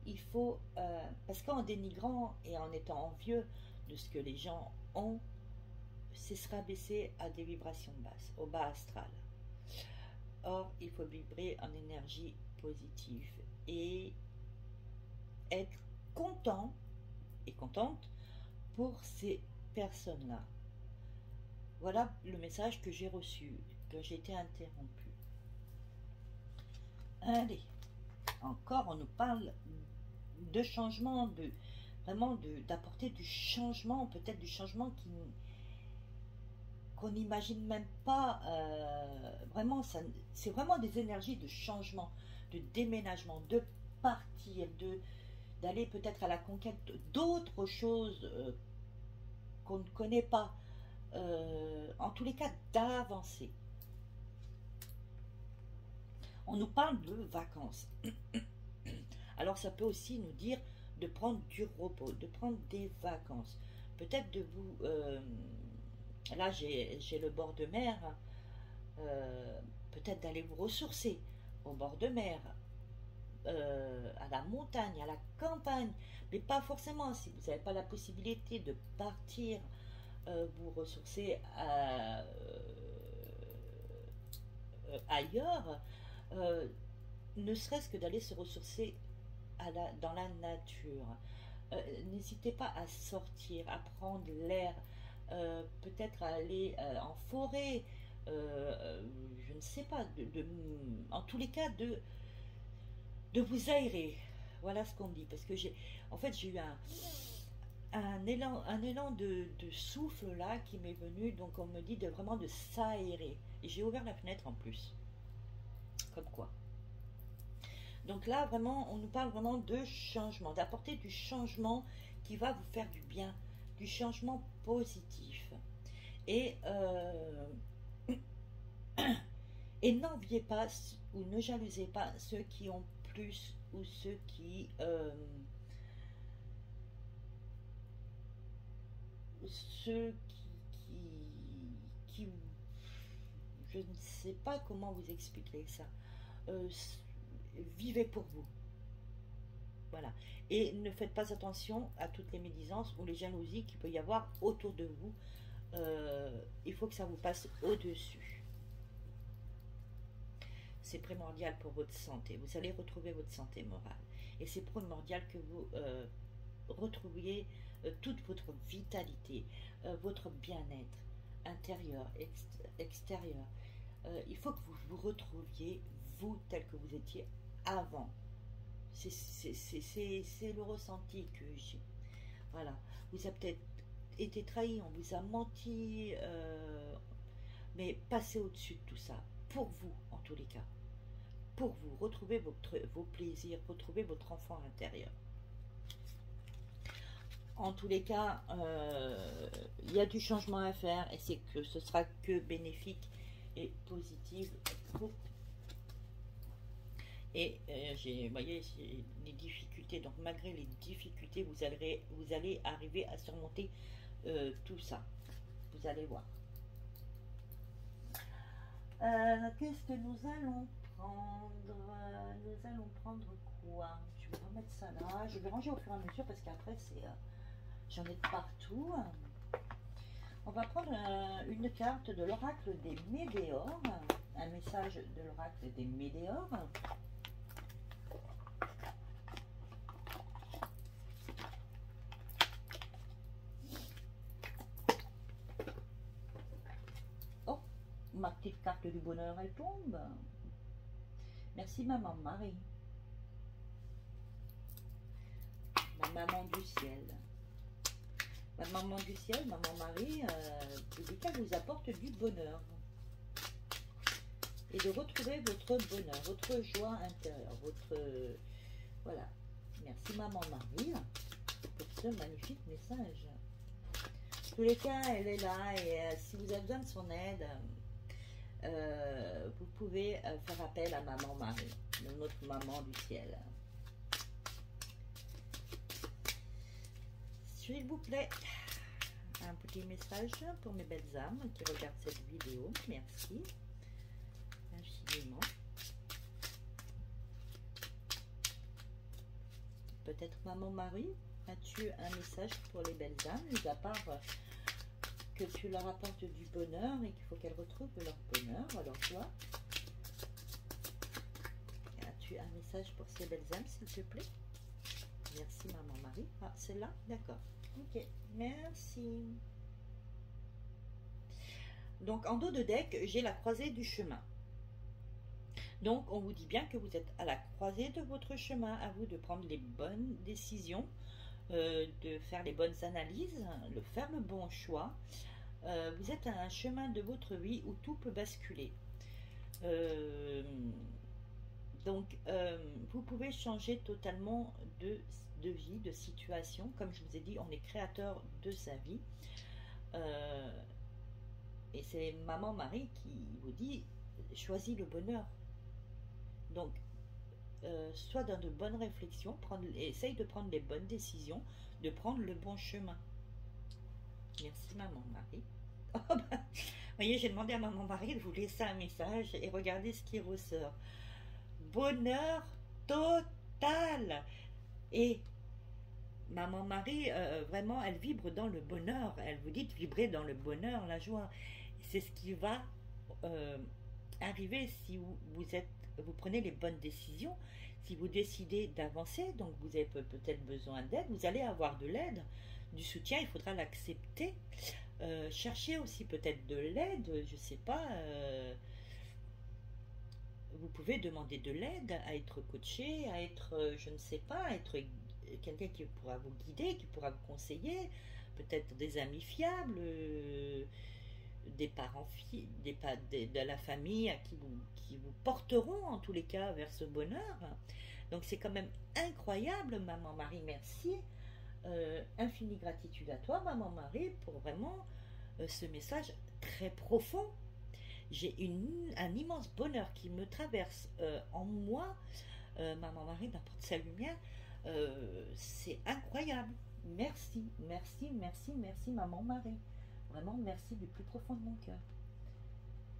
Il faut, parce qu'en dénigrant et en étant envieux de ce que les gens ont, c'est se rabaisser à des vibrations basses, au bas astral. Or, il faut vibrer en énergie positive et être content et contente pour ces personnes-là. Voilà le message que j'ai reçu, que j'ai été interrompue. Allez, encore on nous parle de changement, vraiment d'apporter du changement, peut-être du changement qu'on n'imagine même pas. Vraiment, c'est vraiment des énergies de changement, de déménagement, de partir, d'aller peut-être à la conquête d'autres choses qu'on ne connaît pas. En tous les cas, d'avancer. On nous parle de vacances. Alors ça peut aussi nous dire de prendre du repos, de prendre des vacances. Peut-être de vous... là, j'ai le bord de mer. Peut-être d'aller vous ressourcer au bord de mer, à la montagne, à la campagne. Mais pas forcément, si vous n'avez pas la possibilité de partir vous ressourcer ailleurs, ne serait-ce que d'aller se ressourcer dans la nature. N'hésitez pas à sortir, à prendre l'air, peut-être à aller en forêt, je ne sais pas, en tous les cas de vous aérer. Voilà ce qu'on dit, parce que en fait j'ai eu un élan de souffle là qui m'est venu, donc on me dit vraiment de s'aérer. Et j'ai ouvert la fenêtre en plus, comme quoi. Donc là, vraiment, on nous parle vraiment de changement, d'apporter du changement qui va vous faire du bien, du changement positif. Et, et n'enviez pas ou ne jalousez pas ceux qui ont plus ou ceux qui je ne sais pas comment vous expliquer ça. Euh, Vivez pour vous. Voilà. Et ne faites pas attention à toutes les médisances ou les jalousies qu'il peut y avoir autour de vous. Il faut que ça vous passe au-dessus. C'est primordial pour votre santé. Vous allez retrouver votre santé morale. Et c'est primordial que vous retrouviez toute votre vitalité, votre bien-être intérieur, extérieur. Il faut que vous vous retrouviez, vous, tel que vous étiez avant. C'est le ressenti que j'ai. Voilà. Vous avez peut-être été trahi, on vous a menti, mais passez au-dessus de tout ça. Pour vous, en tous les cas. Pour vous, retrouvez vos plaisirs, retrouvez votre enfant intérieur. En tous les cas, il y a du changement à faire et c'est que ce sera que bénéfique et positif. Et vous voyez, j'ai les difficultés. Donc malgré les difficultés, vous allez arriver à surmonter tout ça. Vous allez voir. Qu'est-ce que nous allons prendre? Nous allons prendre quoi? Je vais remettre ça là. Je vais ranger au fur et à mesure parce qu'après, j'en ai de partout. On va prendre une carte de l'oracle des Médéors. Un message de l'oracle des Médéors. Oh, ma petite carte du bonheur, elle tombe. Merci maman Marie. Ma maman du ciel. Ma maman du ciel, maman Marie, je dis qu'elle vous apporte du bonheur. Et de retrouver votre bonheur, votre joie intérieure, voilà. Merci maman Marie pour ce magnifique message. En tous les cas, elle est là et si vous avez besoin de son aide, vous pouvez faire appel à maman Marie, notre maman du ciel. S'il vous plaît, un petit message pour mes belles âmes qui regardent cette vidéo. Merci infiniment. Peut-être maman Marie, as-tu un message pour les belles âmes, mis à part que tu leur apportes du bonheur et qu'il faut qu'elles retrouvent leur bonheur. Alors toi, as-tu un message pour ces belles âmes, s'il te plaît? Merci maman Marie. Ah, celle-là? D'accord. Ok, merci. Donc en dos de deck, j'ai la croisée du chemin. Donc on vous dit bien que vous êtes à la croisée de votre chemin, à vous de prendre les bonnes décisions, de faire les bonnes analyses, de faire le bon choix. Vous êtes à un chemin de votre vie où tout peut basculer. Donc vous pouvez changer totalement de vie, de situation. Comme je vous ai dit, on est créateur de sa vie. Et c'est maman Marie qui vous dit, choisis le bonheur. Donc, sois dans de bonnes réflexions, essaye de prendre les bonnes décisions, de prendre le bon chemin. Merci maman Marie. Oh bah, vous voyez, j'ai demandé à maman Marie de vous laisser un message et regardez ce qui ressort. Bonheur total. Et maman Marie, vraiment, elle vibre dans le bonheur. Elle vous dit de vibrer dans le bonheur, la joie. C'est ce qui va arriver si vous prenez les bonnes décisions. Si vous décidez d'avancer, donc vous avez peut-être besoin d'aide, vous allez avoir de l'aide, du soutien, il faudra l'accepter. Cherchez aussi peut-être de l'aide, je ne sais pas. Vous pouvez demander de l'aide à être coaché, à être, je ne sais pas, à être quelqu'un qui pourra vous guider, qui pourra vous conseiller, peut-être des amis fiables, des parents, de la famille qui vous porteront en tous les cas vers ce bonheur. Donc c'est quand même incroyable, maman Marie, merci. Infinie gratitude à toi, maman Marie, pour vraiment ce message très profond. J'ai un immense bonheur qui me traverse en moi, maman Marie, n'importe sa lumière. C'est incroyable. Merci, merci, merci, merci, maman Marie. Vraiment, merci du plus profond de mon cœur.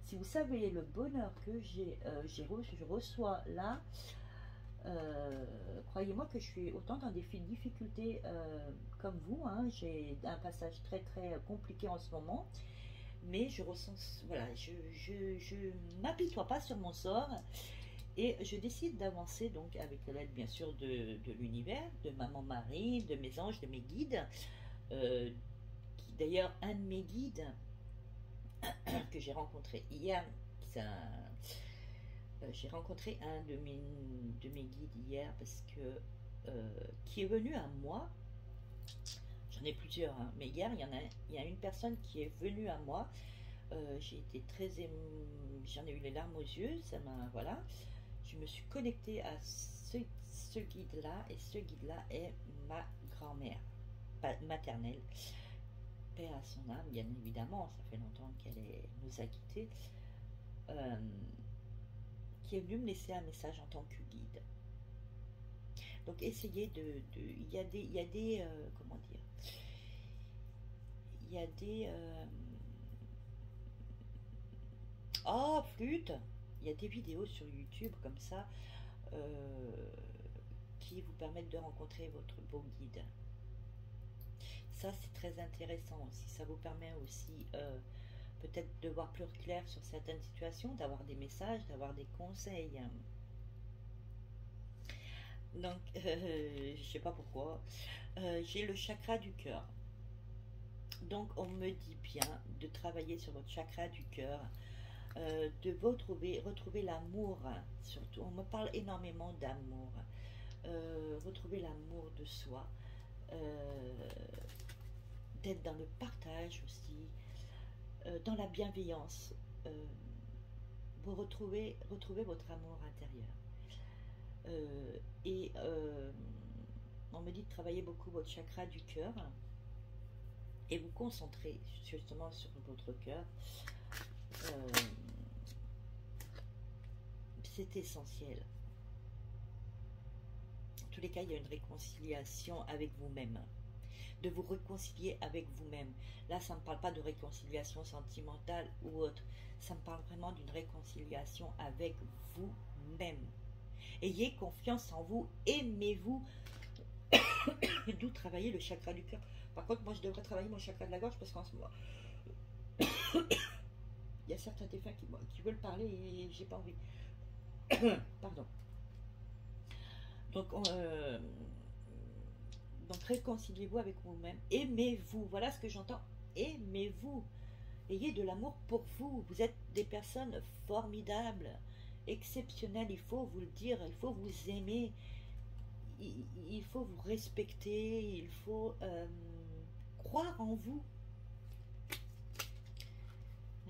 Si vous savez le bonheur que je reçois là, croyez-moi que je suis autant dans des difficultés comme vous. Hein. J'ai un passage très très compliqué en ce moment, mais je ressens, voilà, je m'apitoie pas sur mon sort et je décide d'avancer donc avec l'aide bien sûr de l'univers, de maman Marie, de mes anges, de mes guides, qui d'ailleurs un de mes guides que j'ai rencontré hier, j'ai rencontré un de mes guides hier parce que qui est venu à moi. J'en ai plusieurs, hein, mais hier il y a une personne qui est venue à moi. J'ai été très j'en ai eu les larmes aux yeux. Ça m'a, voilà. Je me suis connectée à ce guide-là, et ce guide-là est ma grand-mère maternelle. Paix à son âme, bien évidemment. Ça fait longtemps qu'elle nous a quittés. Qui est venu me laisser un message en tant que guide. Donc essayez il y a des comment dire, il y a des oh flûte, il y a des vidéos sur YouTube comme ça qui vous permettent de rencontrer votre beau guide. Ça c'est très intéressant aussi. Ça vous permet aussi peut-être de voir plus clair sur certaines situations, d'avoir des messages, d'avoir des conseils. Donc, je sais pas pourquoi, j'ai le chakra du cœur. Donc, on me dit bien de travailler sur votre chakra du cœur, de retrouver l'amour, surtout. On me parle énormément d'amour. Retrouver l'amour de soi, d'être dans le partage aussi, dans la bienveillance. Vous retrouvez votre amour intérieur. On me dit de travailler beaucoup votre chakra du cœur et vous concentrer justement sur votre cœur. C'est essentiel. En tous les cas, il y a une réconciliation avec vous-même. De vous réconcilier avec vous-même. Là, ça ne me parle pas de réconciliation sentimentale ou autre. Ça me parle vraiment d'une réconciliation avec vous-même. Ayez confiance en vous, aimez-vous. D'où travailler le chakra du cœur. Par contre, moi, je devrais travailler mon chakra de la gorge parce qu'en ce moment, il y a certains défunts qui veulent parler et j'ai pas envie. Pardon. Donc, réconciliez-vous avec vous-même. Aimez-vous. Voilà ce que j'entends. Aimez-vous. Ayez de l'amour pour vous. Vous êtes des personnes formidables, exceptionnelles. Il faut vous le dire. Il faut vous aimer. Il faut vous respecter. Il faut croire en vous.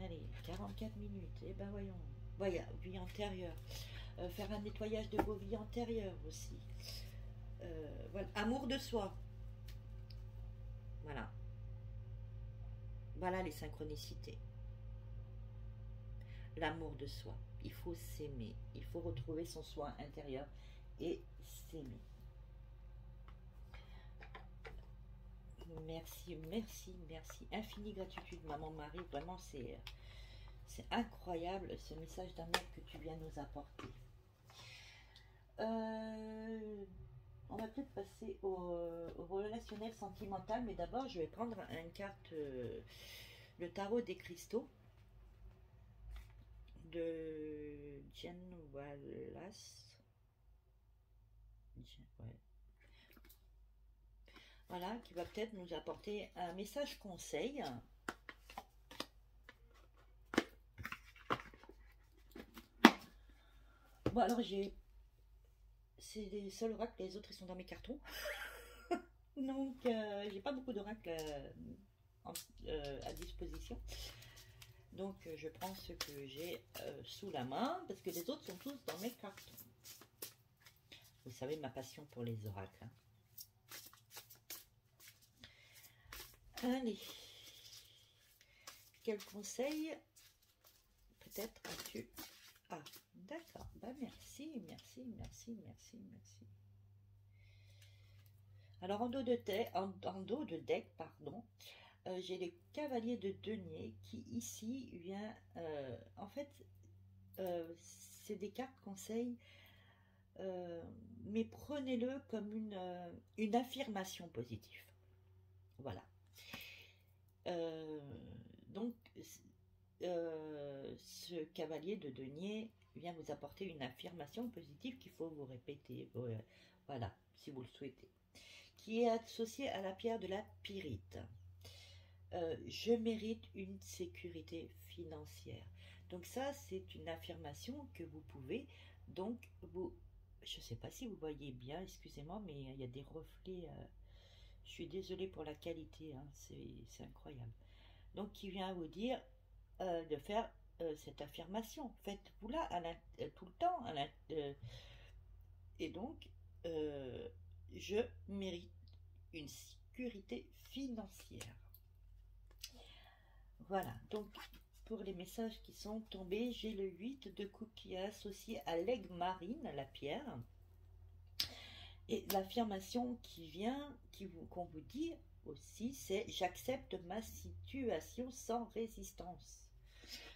Allez, 44 minutes. Eh ben voyons. Voilà, vie antérieure. Faire un nettoyage de vos vies antérieures aussi. Voilà. Amour de soi. Voilà. Voilà les synchronicités. L'amour de soi. Il faut s'aimer. Il faut retrouver son soi intérieur et s'aimer. Merci, merci, merci. Infinie gratitude, maman Marie. Vraiment, c'est incroyable ce message d'amour que tu viens nous apporter. On va peut-être passer au relationnel sentimental, mais d'abord je vais prendre une carte, le tarot des cristaux de Jen Wallace. Ouais. Voilà, qui va peut-être nous apporter un message conseil. Bon, alors c'est les seuls oracles, les autres ils sont dans mes cartons. Donc j'ai pas beaucoup d'oracles à disposition. Donc je prends ce que j'ai sous la main, parce que les autres sont tous dans mes cartons. Vous savez ma passion pour les oracles. Hein. Allez. Quel conseil peut-être as-tu? Ah, d'accord. Bah, merci, merci, merci, merci, merci. Alors, en dos de deck, pardon, j'ai les cavaliers de denier qui, ici, vient... en fait, c'est des cartes conseils, mais prenez-le comme une affirmation positive. Voilà. Donc, ce cavalier de denier vient vous apporter une affirmation positive qu'il faut vous répéter, voilà, si vous le souhaitez, qui est associée à la pierre de la pyrite. Je mérite une sécurité financière. Donc ça, c'est une affirmation que vous pouvez, donc vous, je ne sais pas si vous voyez bien, excusez-moi, mais il y a des reflets, je suis désolée pour la qualité, hein, c'est incroyable. Donc qui vient vous dire de faire cette affirmation. Faites-vous-la tout le temps. Et donc, je mérite une sécurité financière. Voilà, donc pour les messages qui sont tombés, j'ai le 8 de coupe qui est associé à l'aigle marine, la pierre. Et l'affirmation qui vient, qu'on vous dit aussi, c'est « J'accepte ma situation sans résistance ».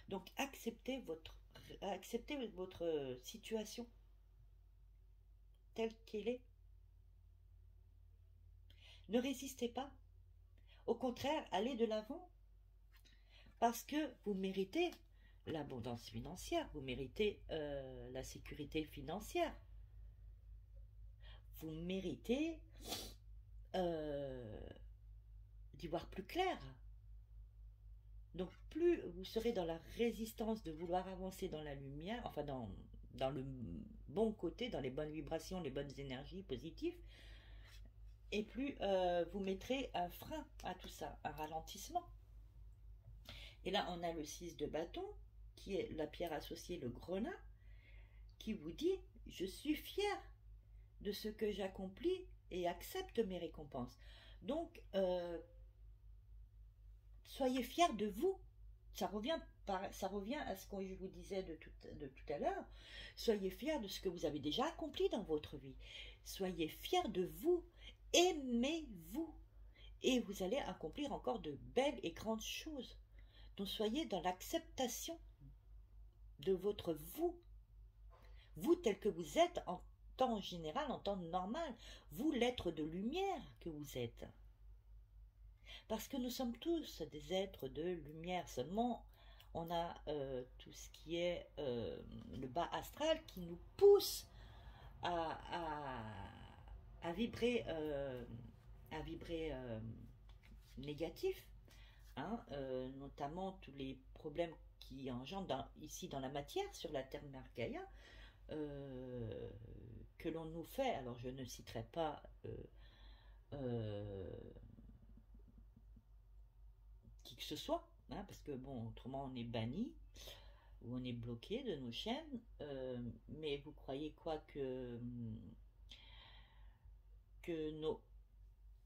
Donc, acceptez votre situation telle qu'elle est. Ne résistez pas. Au contraire, allez de l'avant. Parce que vous méritez l'abondance financière, vous méritez la sécurité financière. Vous méritez d'y voir plus clair. Donc plus vous serez dans la résistance de vouloir avancer dans la lumière, enfin dans le bon côté, dans les bonnes vibrations, les bonnes énergies positives, et plus vous mettrez un frein à tout ça, un ralentissement. Et là, on a le 6 de bâton, qui est la pierre associée, le grenat, qui vous dit « Je suis fier de ce que j'accomplis et accepte mes récompenses. » Donc, soyez fiers de vous. Ça revient à ce que je vous disais de tout à l'heure. Soyez fiers de ce que vous avez déjà accompli dans votre vie. Soyez fiers de vous. Aimez-vous. Et vous allez accomplir encore de belles et grandes choses. Donc soyez dans l'acceptation de votre vous. Vous tel que vous êtes en temps général, en temps normal. Vous l'être de lumière que vous êtes. Parce que nous sommes tous des êtres de lumière. Seulement, on a tout ce qui est le bas astral qui nous pousse à vibrer, négatif. Hein, notamment tous les problèmes qui engendrent ici dans la matière, sur la terre Gaïa, que l'on nous fait. Alors je ne citerai pas qui que ce soit, hein, parce que bon, autrement on est banni ou on est bloqué de nos chaînes, mais vous croyez quoi que nos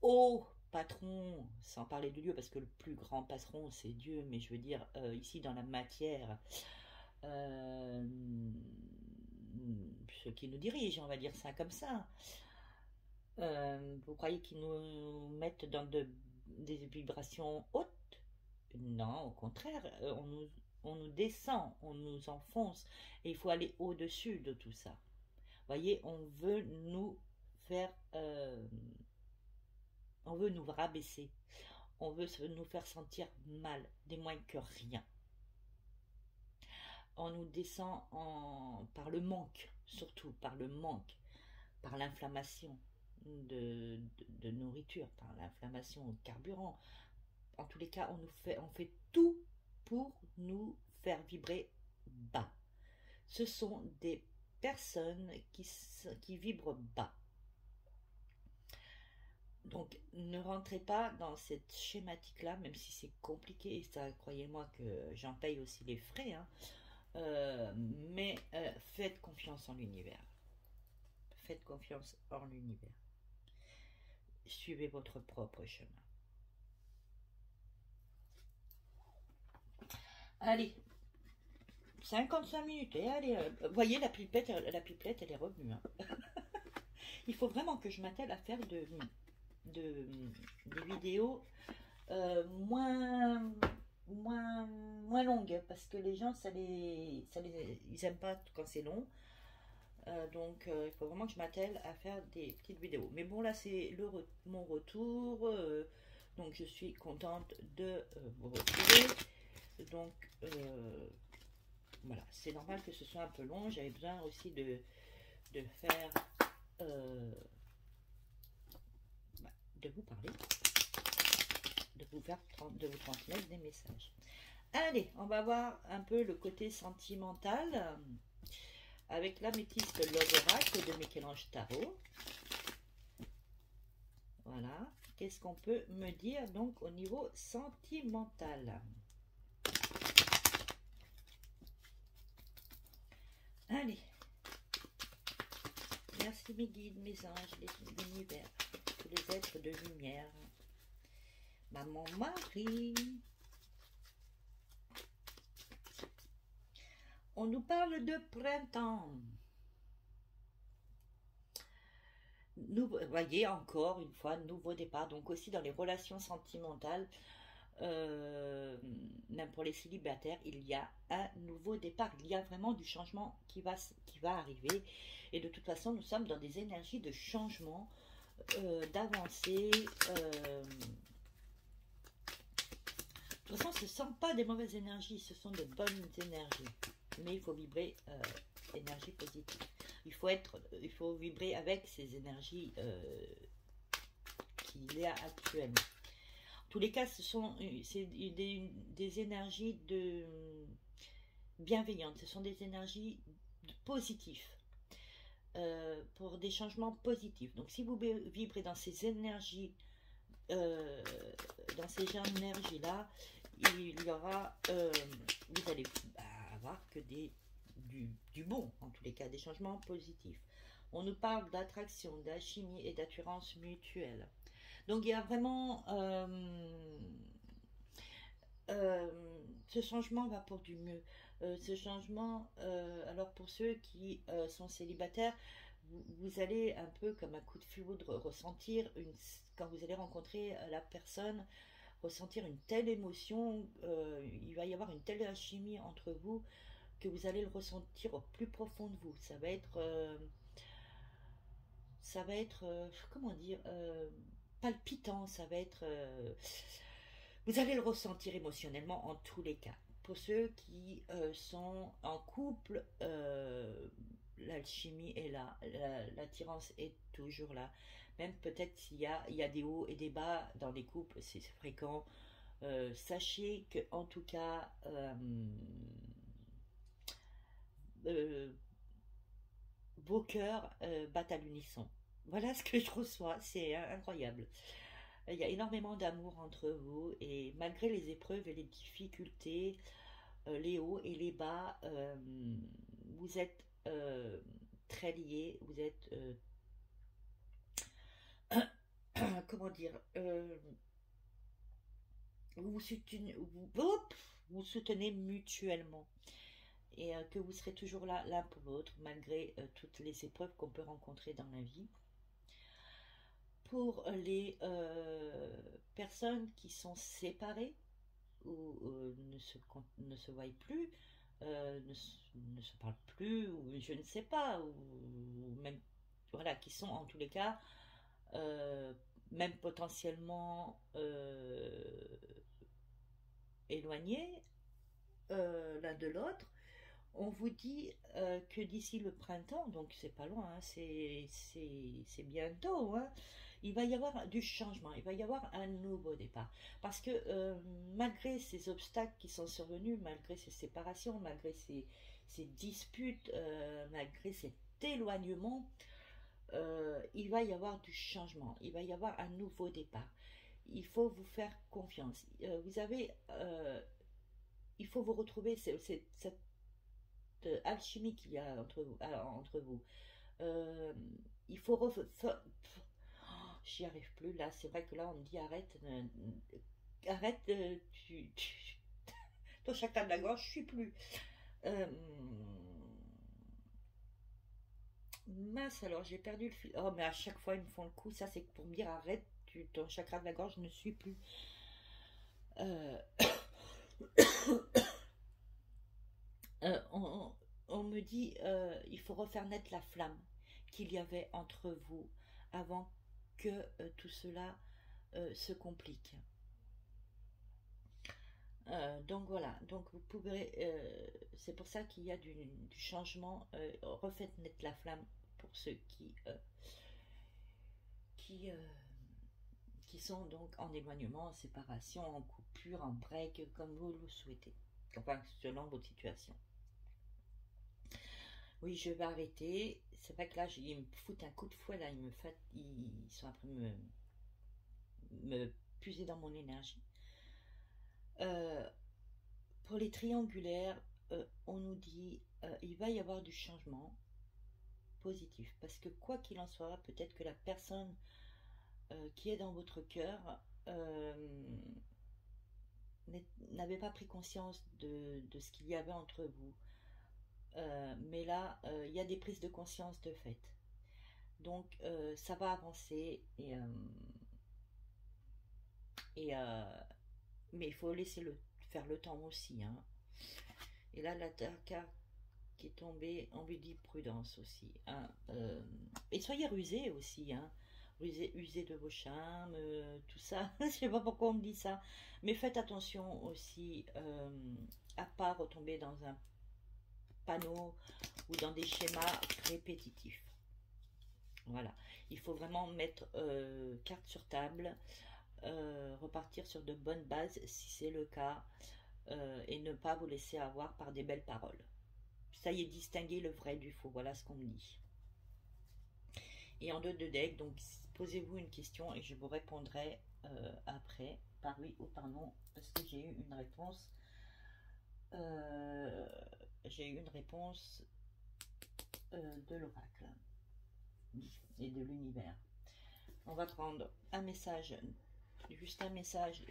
hauts patrons, sans parler de Dieu, parce que le plus grand patron c'est Dieu, mais je veux dire ici dans la matière, ceux qui nous dirigent, on va dire ça comme ça, vous croyez qu'ils nous mettent dans des vibrations hautes? Non, au contraire, on nous descend, on nous enfonce, et il faut aller au-dessus de tout ça. Voyez, on veut nous faire, on veut nous rabaisser, on veut nous faire sentir mal, des moins que rien. On nous descend par le manque, surtout par le manque, par l'inflammation de nourriture, par l'inflammation au carburant. En tous les cas, on fait tout pour nous faire vibrer bas. Ce sont des personnes qui vibrent bas. Donc, ne rentrez pas dans cette schématique-là, même si c'est compliqué, et ça, croyez-moi que j'en paye aussi les frais, hein. Mais faites confiance en l'univers. faites confiance en l'univers. Suivez votre propre chemin. Allez, 55 minutes, et allez, vous voyez la pipelette elle est revenue. Hein. Il faut vraiment que je m'attelle à faire des vidéos moins longues, parce que les gens, ils aiment pas quand c'est long. Donc il faut vraiment que je m'attelle à faire des petites vidéos. Mais bon, là c'est mon retour. Donc je suis contente de vous retrouver. Donc voilà, c'est normal que ce soit un peu long. J'avais besoin aussi de faire de vous parler, de vous transmettre des messages. Allez, on va voir un peu le côté sentimental avec l'améthyste Love Oracle de Michel-Ange Tarot. Voilà, qu'est-ce qu'on peut me dire donc au niveau sentimental? Allez, merci mes guides, mes anges, l'univers, tous les êtres de lumière, maman Marie. On nous parle de printemps. Vous voyez, encore une fois, nouveau départ. Donc aussi dans les relations sentimentales, même pour les célibataires, il y a un nouveau départ. Il y a vraiment du changement qui va arriver. Et de toute façon, nous sommes dans des énergies de changement, d'avancée. De toute façon, ce ne sont pas des mauvaises énergies, ce sont de bonnes énergies. Mais il faut vibrer énergie positive. Il faut vibrer avec ces énergies qu'il y a actuellement. En tous les cas, c'est des énergies bienveillantes. Ce sont des énergies positives. Pour des changements positifs. Donc, si vous vibrez dans ces énergies, là, il y aura, vous allez avoir que du bon, en tous les cas, des changements positifs. On nous parle d'attraction, d'alchimie et d'assurance mutuelle. Donc, il y a vraiment... ce changement va pour du mieux. Ce changement, alors pour ceux qui sont célibataires, vous allez un peu comme un coup de foudre ressentir, quand vous allez rencontrer la personne, ressentir une telle émotion, il va y avoir une telle alchimie entre vous que vous allez le ressentir au plus profond de vous. Ça va être comment dire, palpitant, ça va être... vous allez le ressentir émotionnellement en tous les cas. Pour ceux qui sont en couple, l'alchimie est là, l'attirance est toujours là. Même peut-être s'il y a des hauts et des bas dans les couples, c'est fréquent. Sachez que en tout cas, vos cœurs battent à l'unisson. Voilà ce que je reçois, c'est incroyable. Il y a énormément d'amour entre vous et malgré les épreuves et les difficultés, les hauts et les bas, vous êtes très liés, vous êtes, comment dire, vous soutenez mutuellement et que vous serez toujours là l'un pour l'autre malgré toutes les épreuves qu'on peut rencontrer dans la vie. Pour les personnes qui sont séparées ou ne se voient plus, ne se parlent plus, ou je ne sais pas, ou même, voilà, qui sont en tous les cas, même potentiellement éloignés l'un de l'autre, on vous dit que d'ici le printemps, donc c'est pas loin, hein, c'est bientôt, hein, il va y avoir du changement, il va y avoir un nouveau départ. Parce que malgré ces obstacles qui sont survenus, malgré ces séparations, malgré ces disputes, malgré cet éloignement, il va y avoir du changement, il va y avoir un nouveau départ. Il faut vous faire confiance. Il faut vous retrouver cette alchimie qu'il y a entre vous. Euh, il faut j'y arrive plus là. C'est vrai que là on me dit arrête, arrête, ton chakra de la gorge, je suis plus. Euh, Mince, alors j'ai perdu le fil. Oh, mais à chaque fois ils me font le coup. Ça, c'est pour me dire arrête, ton chakra de la gorge ne suit plus. Euh, on me dit il faut refaire naître la flamme qu'il y avait entre vous avant que tout cela se complique. Donc voilà, donc vous pouvez, c'est pour ça qu'il y a du changement. Refaites naître la flamme pour ceux qui, qui sont donc en éloignement, en séparation, en coupure, en break, comme vous le souhaitez, enfin selon votre situation. Oui, je vais arrêter. C'est vrai que là, ils me foutent un coup de fouet, là, ils sont après me puiser dans mon énergie. Euh, pour les triangulaires, on nous dit il va y avoir du changement positif. Parce que quoi qu'il en soit, peut-être que la personne qui est dans votre cœur n'avait pas pris conscience de ce qu'il y avait entre vous. Mais là, il y a des prises de conscience de fait. Donc, ça va avancer mais il faut laisser faire le temps aussi. Hein. Et là, la carte qui est tombée, on lui dit prudence aussi. Hein. Et soyez rusés aussi. Hein. Usez de vos charmes, tout ça. Je sais pas pourquoi on me dit ça. Mais faites attention aussi à pas retomber dans un panneau ou dans des schémas répétitifs. Voilà, il faut vraiment mettre carte sur table, repartir sur de bonnes bases si c'est le cas, et ne pas vous laisser avoir par des belles paroles. Ça y est, distinguer le vrai du faux, voilà ce qu'on me dit. Et en deux de deck, donc posez-vous une question et je vous répondrai après, par oui ou par non, parce que j'ai eu une réponse. De l'oracle et de l'univers. On va prendre un message, juste un message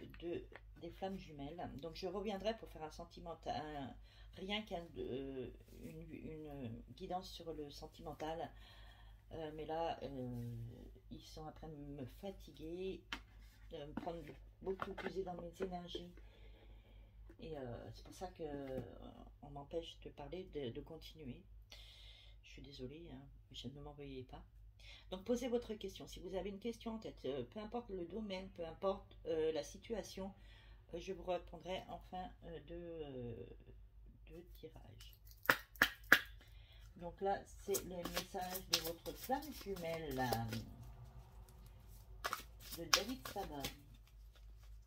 des flammes jumelles. Donc je reviendrai pour faire un sentimental, rien qu'une guidance sur le sentimental. Mais là, ils sont après me fatiguer, me prendre beaucoup puiser dans mes énergies. Et c'est pour ça que on m'empêche de parler, de continuer. Je suis désolée, hein, je ne m'envoyez pas. Donc posez votre question. Si vous avez une question en tête, peu importe le domaine, peu importe la situation, je vous répondrai en fin de tirage. Donc là, c'est le message de votre flamme jumelle de David Sabat.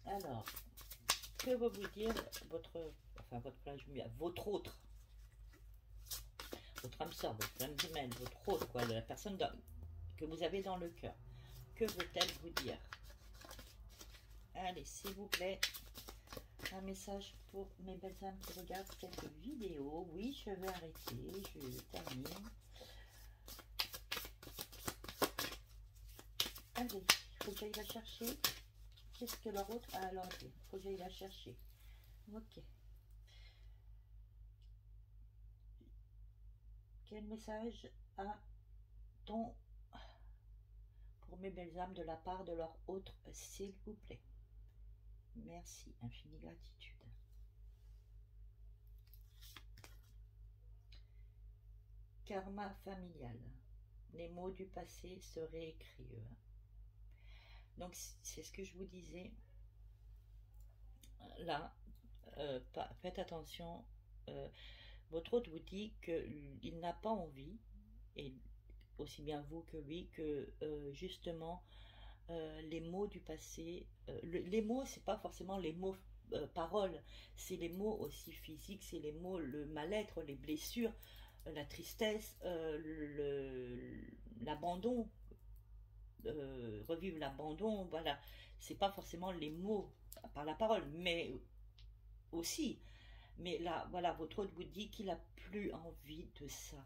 Alors, que va vous dire votre flamme jumelle, votre autre, votre âme sœur, votre flamme jumelle, votre autre, quoi, la personne que vous avez dans le cœur. Que veut-elle vous dire? Allez, s'il vous plaît, un message pour mes belles âmes qui regardent cette vidéo. Oui, je vais arrêter, je termine. Allez, il faut que j'aille la chercher. Qu'est-ce que leur autre a à leur dire? Il faut que j'aille la chercher. Ok. Quel message a-t-on pour mes belles âmes de la part de leur autre, s'il vous plaît? Merci, infinie gratitude. Karma familial. Les mots du passé se réécrivent. Donc c'est ce que je vous disais. Là, faites attention. Votre hôte vous dit qu'il n'a pas envie, et aussi bien vous que lui, que justement les mots du passé, les mots, c'est pas forcément les mots paroles, c'est les mots aussi physiques, c'est les mots, le mal-être, les blessures, la tristesse, l'abandon, revivre l'abandon, voilà. C'est pas forcément les mots par la parole, mais aussi. Mais là, voilà, votre hôte vous dit qu'il a plus envie de ça,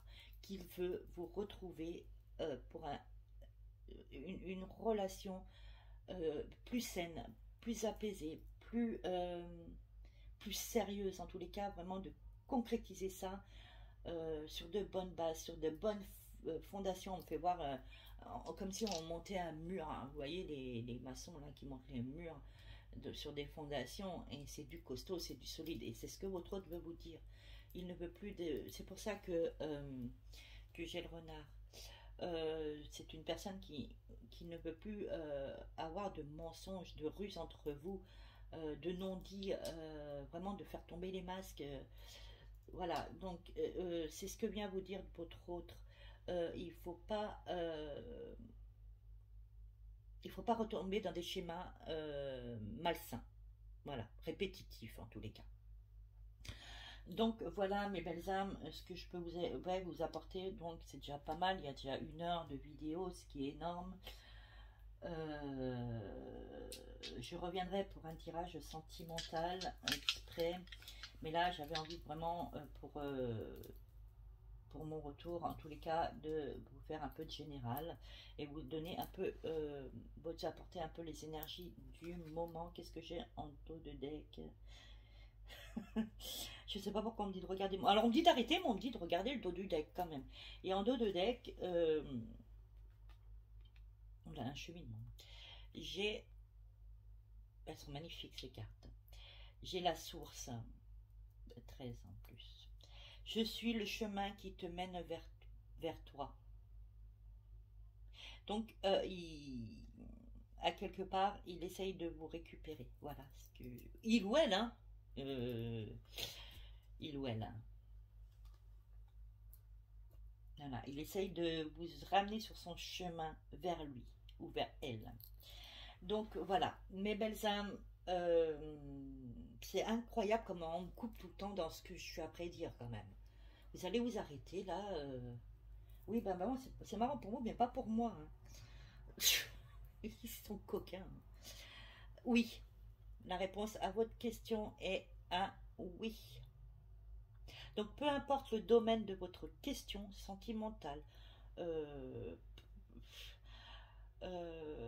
qu'il veut vous retrouver pour une relation plus saine, plus apaisée, plus sérieuse en tous les cas, vraiment de concrétiser ça sur de bonnes bases, sur de bonnes fondations. On me fait voir comme si on montait un mur, hein. Vous voyez les maçons là qui montent les murs sur des fondations, et c'est du costaud, c'est du solide, et c'est ce que votre hôte veut vous dire. Il ne veut plus de... C'est pour ça que j'ai le renard. C'est une personne qui ne veut plus avoir de mensonges, de ruses entre vous, de non-dits, vraiment de faire tomber les masques. Voilà, donc c'est ce que vient vous dire votre autre. Il faut pas retomber dans des schémas malsains, voilà, répétitifs en tous les cas. Donc voilà mes belles âmes, ce que je peux vous apporter, donc c'est déjà pas mal, il y a déjà 1 heure de vidéo, ce qui est énorme. Je reviendrai pour un tirage sentimental exprès, mais là j'avais envie vraiment pour mon retour, en tous les cas, de vous faire un peu de général et vous donner un peu, vous apporter un peu les énergies du moment. Qu'est-ce que j'ai en dos de deck? Je sais pas pourquoi on me dit de regarder. Alors on me dit d'arrêter, mais on me dit de regarder le dos du deck quand même. Et en dos de deck, on a un cheminement. J'ai, elles sont magnifiques ces cartes. J'ai la source, 13 en plus. Je suis le chemin qui te mène vers toi. Donc, à quelque part, il essaye de vous récupérer. Voilà ce que... Il ou elle, hein. Il ou elle, hein. Voilà, il essaye de vous ramener sur son chemin vers lui ou vers elle. Donc voilà, mes belles âmes, c'est incroyable comment on me coupe tout le temps dans ce que je suis après dire quand même. Vous allez vous arrêter là. Oui, ben, c'est marrant pour vous, mais pas pour moi. Hein. Ils sont coquins. Oui, la réponse à votre question est un oui. Donc peu importe le domaine de votre question sentimentale,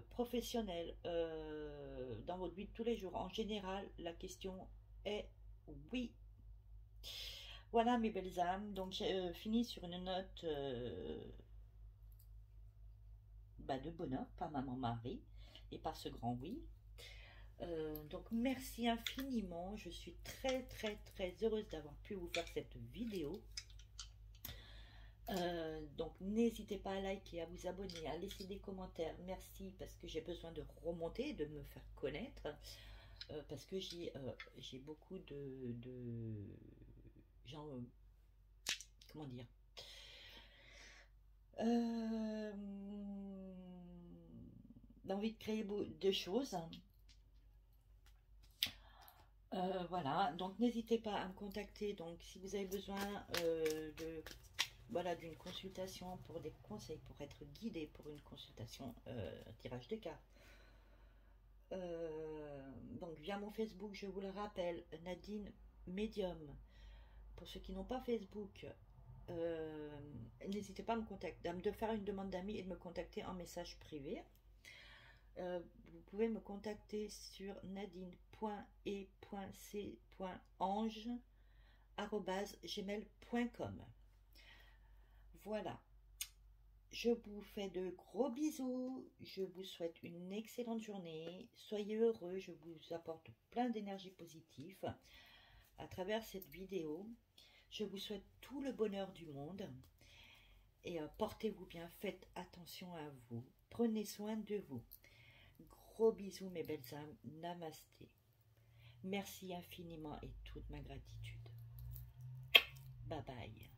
professionnelle, dans votre vie de tous les jours, en général, la question est oui. Voilà mes belles âmes, donc j'ai fini sur une note de bonheur par maman Marie et par ce grand oui. Donc merci infiniment, je suis très très très heureuse d'avoir pu vous faire cette vidéo. Donc n'hésitez pas à liker, à vous abonner, à laisser des commentaires. Merci, parce que j'ai besoin de remonter, de me faire connaître, parce que j'ai beaucoup de gens, comment dire, d'envie de créer de choses. Voilà, donc n'hésitez pas à me contacter. Donc si vous avez besoin d'une consultation, pour des conseils, pour être guidé pour une consultation, tirage de cartes. Donc via mon Facebook, je vous le rappelle, Nadine Medium. Pour ceux qui n'ont pas Facebook, n'hésitez pas à me contacter, de faire une demande d'amis et de me contacter en message privé. Vous pouvez me contacter sur nadine.e.c.ange@gmail.com. Voilà. Je vous fais de gros bisous. Je vous souhaite une excellente journée. Soyez heureux. Je vous apporte plein d'énergie positive à travers cette vidéo. Je vous souhaite tout le bonheur du monde. Et portez-vous bien. Faites attention à vous. Prenez soin de vous. Gros bisous mes belles âmes. Namasté. Merci infiniment et toute ma gratitude. Bye bye.